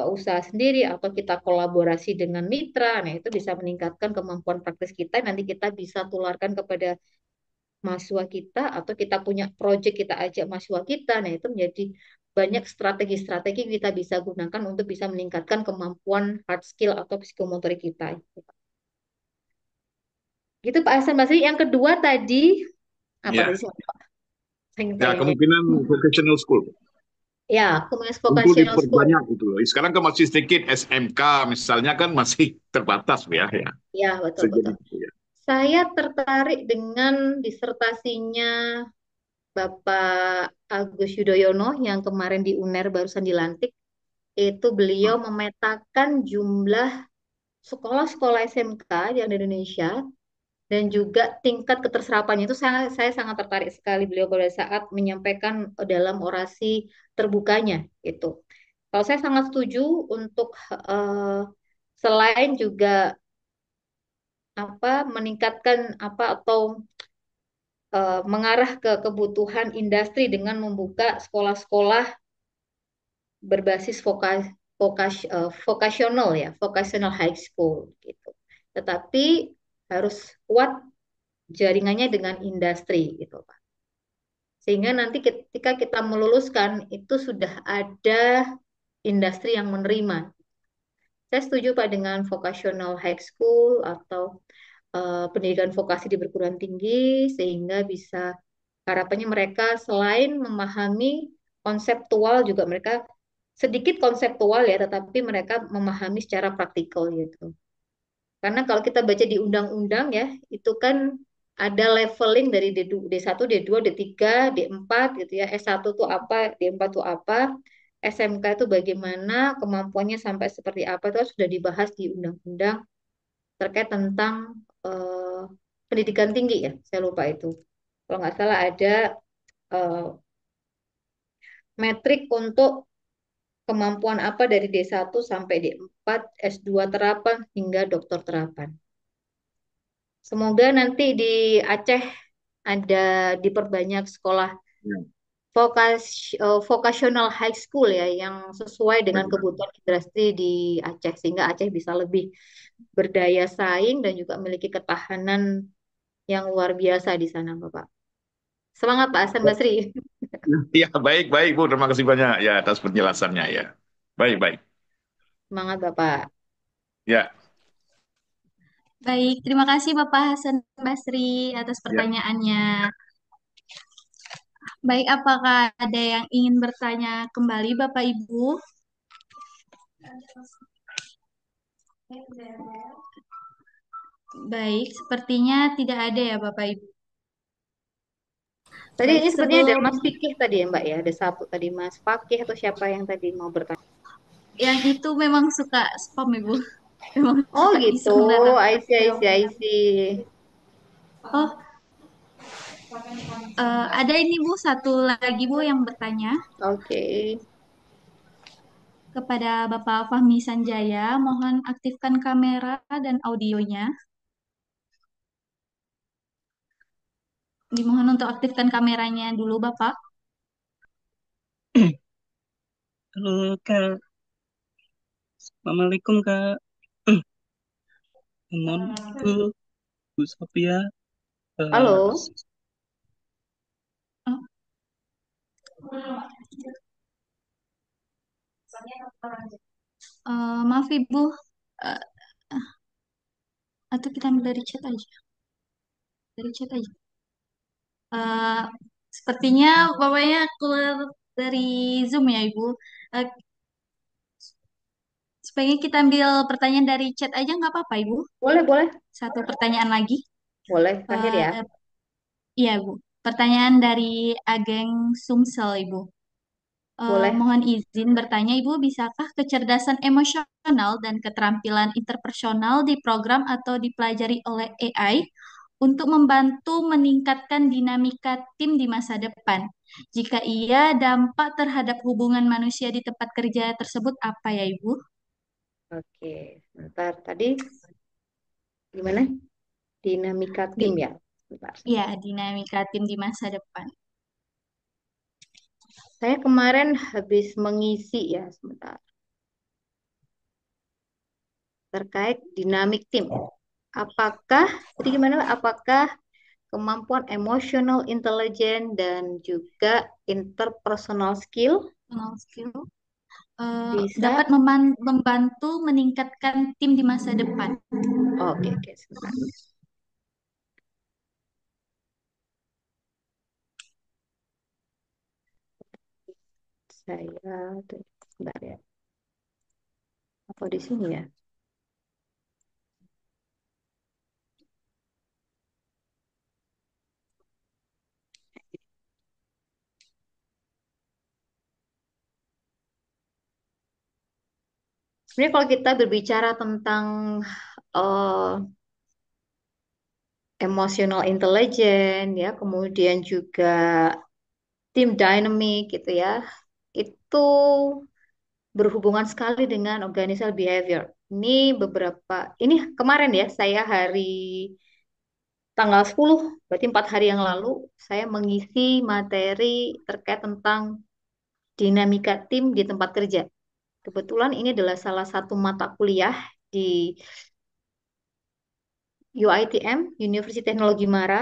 usaha sendiri atau kita kolaborasi dengan mitra. Nah, itu bisa meningkatkan kemampuan praktis kita. Nanti kita bisa tularkan kepada mahasiswa kita atau kita punya project kita ajak mahasiswa kita. Nah, itu menjadi banyak strategi-strategi kita bisa gunakan untuk bisa meningkatkan kemampuan hard skill atau psikomotorik kita. Gitu Pak Hasan Basri. Yang kedua tadi, apa Ya, tadi sih Pak? ya Saya kemungkinan vocational school ya, Communist untuk Vocational School. diperbanyak gitu loh. Sekarang kan masih sedikit SMK misalnya kan masih terbatas ya, ya. Ya, betul-betul. Sejenis itu ya. Saya tertarik dengan disertasinya Bapak Agus Yudhoyono yang kemarin di UNER barusan dilantik. Itu beliau memetakan jumlah sekolah-sekolah SMK yang di Indonesia dan juga tingkat keterserapannya itu saya sangat tertarik sekali beliau pada saat menyampaikan dalam orasi terbukanya itu. Kalau saya sangat setuju untuk selain juga meningkatkan atau mengarah ke kebutuhan industri dengan membuka sekolah-sekolah berbasis vocational ya, vocational high school gitu. Tetapi harus kuat jaringannya dengan industri gitu, Pak. Sehingga nanti ketika kita meluluskan itu sudah ada industri yang menerima. Saya setuju Pak dengan vocational high school atau pendidikan vokasi di perguruan tinggi sehingga bisa harapannya mereka selain memahami konseptual juga mereka sedikit konseptual ya, tetapi mereka memahami secara praktikal gitu. Karena kalau kita baca di undang-undang ya, itu kan ada leveling dari D1, D2, D3, D4 gitu ya. S1 itu apa, D4 itu apa, SMK itu bagaimana, kemampuannya sampai seperti apa, itu kan sudah dibahas di undang-undang terkait tentang eh, pendidikan tinggi ya. Saya lupa itu. Kalau nggak salah ada eh, metrik untuk kemampuan apa dari D1 sampai D4, S2 terapan hingga doktor terapan. Semoga nanti di Aceh ada diperbanyak sekolah Ya, vocational high school ya yang sesuai dengan baik. kebutuhan industri di Aceh sehingga Aceh bisa lebih berdaya saing dan juga memiliki ketahanan yang luar biasa di sana, Bapak. Semangat Pak Hasan Basri. Ya, baik, baik, Bu. Terima kasih banyak ya atas penjelasannya ya. Baik, baik. Semangat Bapak. Ya, Baik, terima kasih Bapak Hasan Basri atas ya. pertanyaannya. Baik, apakah ada yang ingin bertanya kembali Bapak Ibu? Baik, sepertinya tidak ada ya Bapak Ibu. Tadi Baik, ini sepertinya ada sebelum Mas Fikih tadi ya Mbak ya. Ada satu tadi Mas Fakih atau siapa yang tadi mau bertanya. yang itu memang suka spam Ibu. Memang Oh suka gitu. iseng datang. I see, I see, I see. Oh, ada ini Bu, satu lagi Bu yang bertanya Oke. kepada Bapak Fahmi Sanjaya. Mohon aktifkan kamera dan audionya. Dimohon untuk aktifkan kameranya dulu Bapak. Halo Kak, Assalamualaikum Kak. Mohon Bu Sophia. eh, Halo. Oh, maaf Ibu, Eh, atau kita ambil dari chat aja. Dari chat aja. Eh, sepertinya bapaknya keluar dari Zoom ya Ibu. Eh, Sebaiknya kita ambil pertanyaan dari chat aja nggak apa-apa Ibu. Boleh, boleh. Satu pertanyaan lagi. Boleh, terakhir ya. Eh, iya Bu. Pertanyaan dari Ageng Sumsel Ibu. Boleh. Mohon izin bertanya Ibu, bisakah kecerdasan emosional dan keterampilan interpersonal diprogram atau dipelajari oleh AI untuk membantu meningkatkan dinamika tim di masa depan? Jika iya, dampak terhadap hubungan manusia di tempat kerja tersebut apa ya Ibu? Oke. Sebentar. Tadi gimana? Dinamika tim Di, ya. Sebentar. ya, dinamika tim di masa depan. Saya kemarin habis mengisi ya, sebentar. Terkait dinamik tim. Apakah, jadi gimana Pak? Apakah kemampuan emotional intelligence dan juga interpersonal skill Personal skill dapat bisa. membantu meningkatkan tim di masa depan. Oke, oke, sebentar. Saya sebentar ya. Apa di sini ya? Sebenarnya kalau kita berbicara tentang eh, emotional intelligence ya, kemudian juga tim dynamic gitu ya, itu berhubungan sekali dengan organizational behavior. Ini kemarin ya, saya hari tanggal 10, berarti 4 hari yang lalu, saya mengisi materi terkait tentang dinamika tim di tempat kerja. Kebetulan ini adalah salah satu mata kuliah di UITM, Universitas Teknologi Mara,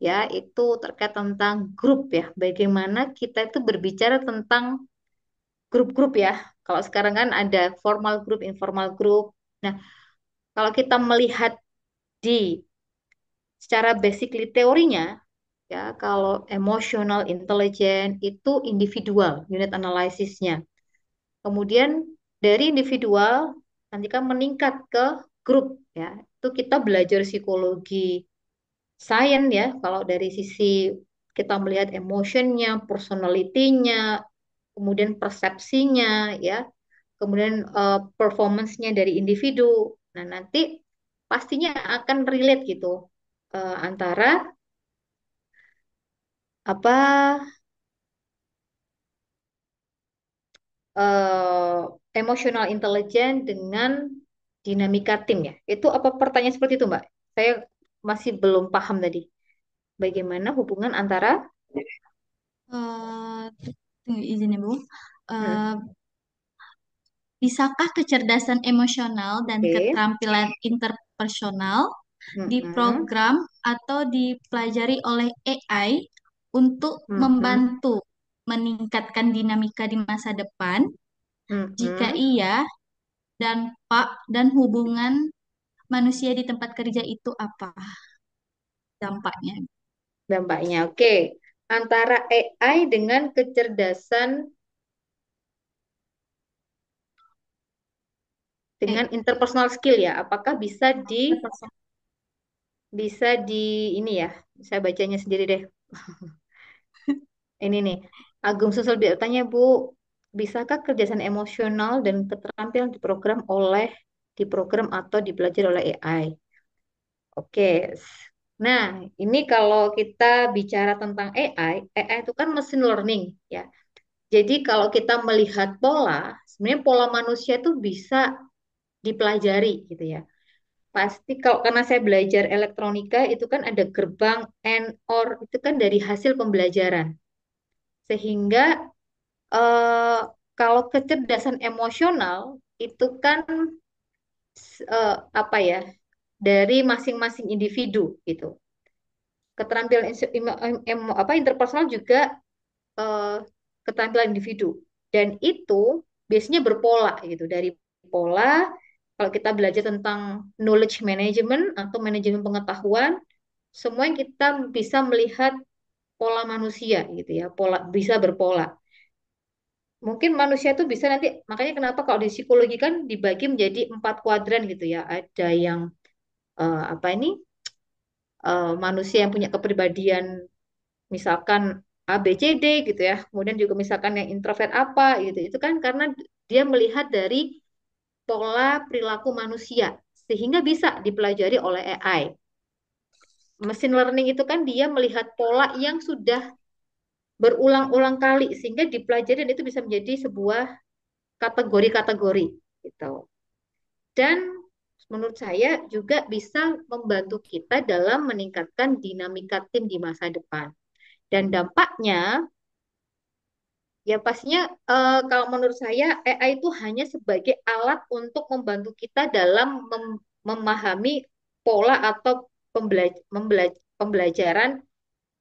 ya, itu terkait tentang grup ya. Bagaimana kita itu berbicara tentang grup-grup ya. Kalau sekarang kan ada formal group, informal group. Nah, kalau kita melihat di secara basically teorinya, ya, kalau emotional intelligence itu individual, unit analisisnya. Kemudian dari individual nanti kan meningkat ke grup ya. Itu kita belajar psikologi sains ya. Kalau dari sisi kita melihat emotionnya, personality-nya, kemudian persepsinya ya, kemudian performance-nya dari individu. Nah, nanti pastinya akan relate gitu antara apa emotional intelligence dengan dinamika tim ya. Itu apa pertanyaan seperti itu, Mbak? Saya masih belum paham tadi. Bagaimana hubungan antara Eh, Tunggu izin ya, Bu. Hmm, Eh, Bisakah kecerdasan emosional dan oke. keterampilan interpersonal Mm-mm. diprogram atau dipelajari oleh AI untuk Mm-mm. membantu meningkatkan dinamika di masa depan? Jika Mm-mm. iya, dampak dan hubungan manusia di tempat kerja itu apa dampaknya? Dampaknya, oke. Antara AI dengan kecerdasan Eh, dengan interpersonal skill ya, apakah bisa di ini ya? Saya bacanya sendiri deh. Ini nih, Agung Susul bertanya, Bu, bisakah kecerdasan emosional dan keterampilan diprogram atau dipelajari oleh AI? Oke. Nah, ini kalau kita bicara tentang AI itu kan mesin learning ya. Jadi kalau kita melihat pola, sebenarnya pola manusia itu bisa dipelajari gitu ya. Pasti kalau karena saya belajar elektronika itu kan ada gerbang and or itu kan dari hasil pembelajaran. Sehingga eh, kalau kecerdasan emosional itu kan apa ya dari masing-masing individu gitu. Keterampilan interpersonal juga eh, keterampilan individu dan itu biasanya berpola gitu dari pola kalau kita belajar tentang knowledge management atau manajemen pengetahuan semua yang kita bisa melihat pola manusia gitu ya pola bisa berpola. Mungkin manusia tuh bisa nanti, makanya kenapa kalau di psikologi kan dibagi menjadi 4 kuadran gitu ya. Ada yang apa ini manusia yang punya kepribadian misalkan A, B, C, D gitu ya. Kemudian juga misalkan yang introvert apa gitu. Itu kan karena dia melihat dari pola perilaku manusia sehingga bisa dipelajari oleh AI. Mesin learning itu kan dia melihat pola yang sudah berulang-ulang kali sehingga dipelajari dan itu bisa menjadi sebuah kategori-kategori gitu. Dan menurut saya juga bisa membantu kita dalam meningkatkan dinamika tim di masa depan. Dan dampaknya, ya pastinya kalau menurut saya AI itu hanya sebagai alat untuk membantu kita dalam memahami pola atau pembelajaran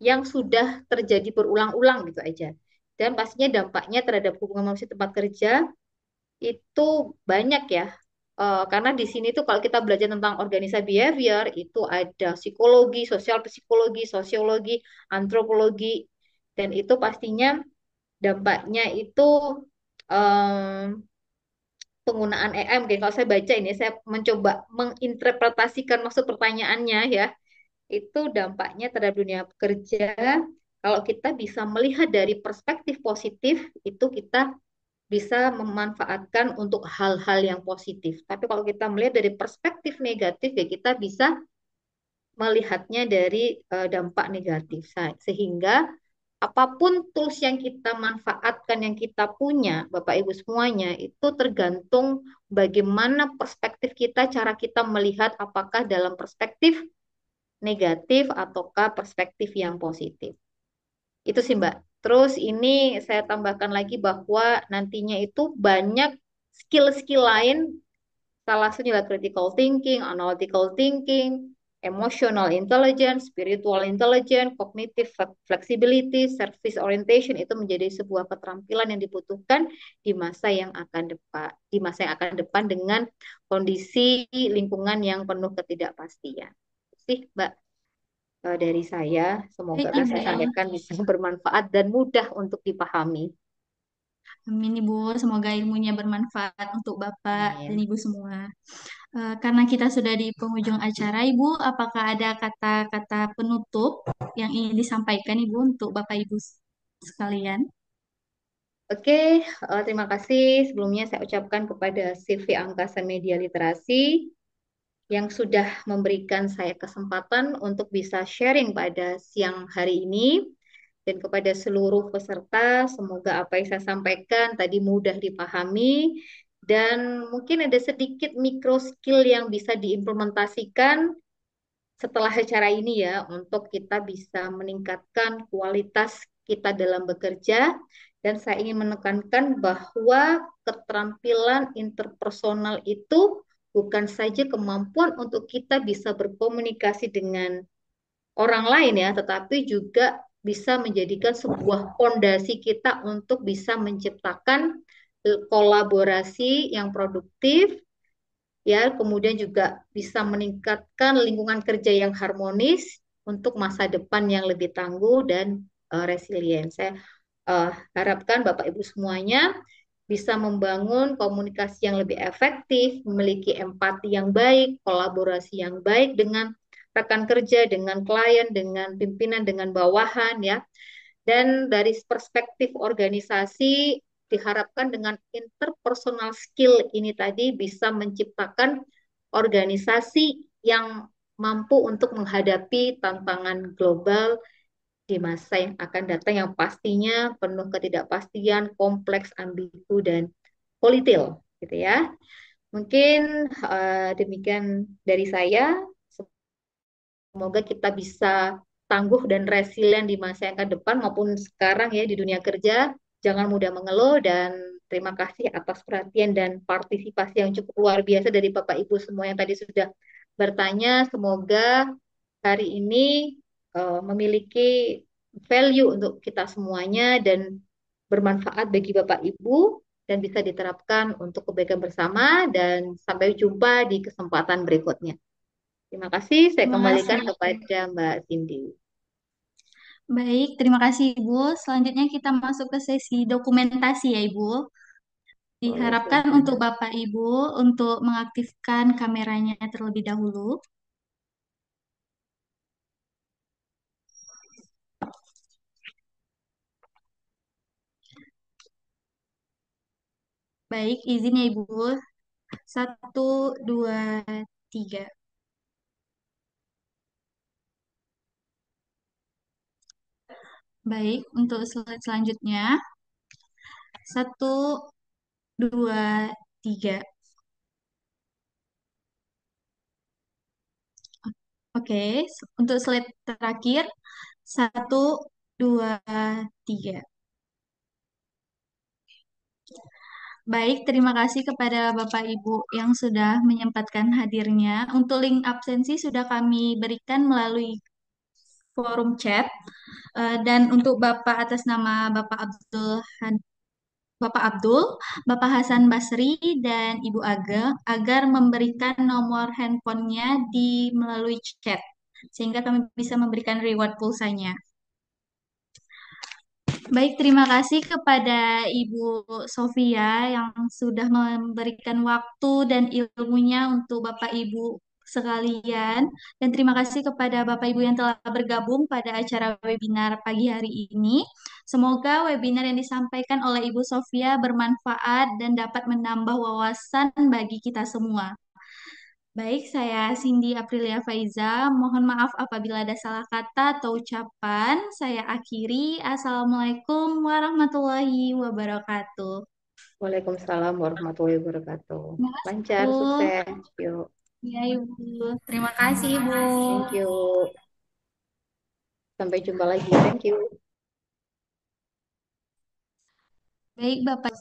yang sudah terjadi berulang-ulang gitu aja. Dan pastinya dampaknya terhadap hubungan manusia tempat kerja itu banyak ya. Karena di sini tuh kalau kita belajar tentang organisasi behavior itu ada psikologi, sosial psikologi, sosiologi, antropologi, dan itu pastinya dampaknya itu em, penggunaan AI. Mungkin kalau saya baca ini, saya mencoba menginterpretasikan maksud pertanyaannya ya, itu dampaknya terhadap dunia kerja. Kalau kita bisa melihat dari perspektif positif, itu kita bisa memanfaatkan untuk hal-hal yang positif. Tapi kalau kita melihat dari perspektif negatif, ya kita bisa melihatnya dari dampak negatif. Sehingga apapun tools yang kita manfaatkan, yang kita punya, Bapak Ibu semuanya, itu tergantung bagaimana perspektif kita, cara kita melihat apakah dalam perspektif negatif ataukah perspektif yang positif. Itu sih Mbak. Terus ini saya tambahkan lagi bahwa nantinya itu banyak skill-skill lain, salah satunya adalah critical thinking, analytical thinking, emotional intelligence, spiritual intelligence, cognitive flexibility, service orientation itu menjadi sebuah keterampilan yang dibutuhkan di masa yang akan depan, dengan kondisi lingkungan yang penuh ketidakpastian. Sih, Mbak, dari saya, semoga Baik, apa yang saya Ibu. sampaikan bisa bermanfaat dan mudah untuk dipahami. Amin, Ibu. Semoga ilmunya bermanfaat untuk Bapak dan Amin. Ibu semua. Karena kita sudah di penghujung acara, Ibu, apakah ada kata-kata penutup yang ingin disampaikan, Ibu, untuk Bapak Ibu sekalian? Oke, terima kasih. Sebelumnya saya ucapkan kepada CV Angkasa Media Literasi yang sudah memberikan saya kesempatan untuk bisa sharing pada siang hari ini. Dan kepada seluruh peserta, semoga apa yang saya sampaikan tadi mudah dipahami dan mungkin ada sedikit mikro skill yang bisa diimplementasikan setelah acara ini ya, untuk kita bisa meningkatkan kualitas kita dalam bekerja. Dan saya ingin menekankan bahwa keterampilan interpersonal itu bukan saja kemampuan untuk kita bisa berkomunikasi dengan orang lain ya, tetapi juga bisa menjadikan sebuah fondasi kita untuk bisa menciptakan kolaborasi yang produktif, ya, kemudian juga bisa meningkatkan lingkungan kerja yang harmonis untuk masa depan yang lebih tangguh dan resilient. Saya harapkan Bapak Ibu semuanya bisa membangun komunikasi yang lebih efektif, memiliki empati yang baik, kolaborasi yang baik dengan rekan kerja, dengan klien, dengan pimpinan, dengan bawahan ya. Dan dari perspektif organisasi, diharapkan dengan interpersonal skill ini tadi bisa menciptakan organisasi yang mampu untuk menghadapi tantangan global di masa yang akan datang yang pastinya penuh ketidakpastian, kompleks, ambigu, dan volatil, gitu ya. Mungkin demikian dari saya. Semoga kita bisa tangguh dan resilient di masa yang akan depan maupun sekarang ya di dunia kerja. Jangan mudah mengeluh dan terima kasih atas perhatian dan partisipasi yang cukup luar biasa dari Bapak Ibu semua yang tadi sudah bertanya. Semoga hari ini memiliki value untuk kita semuanya dan bermanfaat bagi Bapak Ibu dan bisa diterapkan untuk kebaikan bersama dan sampai jumpa di kesempatan berikutnya. Terima kasih, saya Terima kembalikan kasih. kepada Mbak Cindy. Baik, terima kasih Ibu. Selanjutnya kita masuk ke sesi dokumentasi ya Ibu. Boleh, Diharapkan silakan. untuk Bapak Ibu untuk mengaktifkan kameranya terlebih dahulu. Baik, izin ya Ibu. 1, 2, 3. Baik, untuk slide selanjutnya. 1, 2, 3. Oke, untuk slide terakhir. 1, 2, 3. Baik, terima kasih kepada Bapak Ibu yang sudah menyempatkan hadirnya. Untuk link absensi sudah kami berikan melalui forum chat. Dan untuk Bapak atas nama Bapak Abdul, Bapak Hasan Basri, dan Ibu Ageng agar memberikan nomor handphonenya di melalui chat sehingga kami bisa memberikan reward pulsanya. Baik, terima kasih kepada Ibu Sofia yang sudah memberikan waktu dan ilmunya untuk Bapak Ibu sekalian. Dan terima kasih kepada Bapak Ibu yang telah bergabung pada acara webinar pagi hari ini. Semoga webinar yang disampaikan oleh Ibu Sofia bermanfaat dan dapat menambah wawasan bagi kita semua. Baik, saya Cindy Aprilia Faiza. Mohon maaf apabila ada salah kata atau ucapan. Saya akhiri. Assalamualaikum warahmatullahi wabarakatuh. Waalaikumsalam warahmatullahi wabarakatuh. Terima kasih, Lancar, Ibu. sukses. Yuk, Ya, Ibu. Terima kasih, Ibu. thank you. Sampai jumpa lagi. Thank you. Baik, Bapak.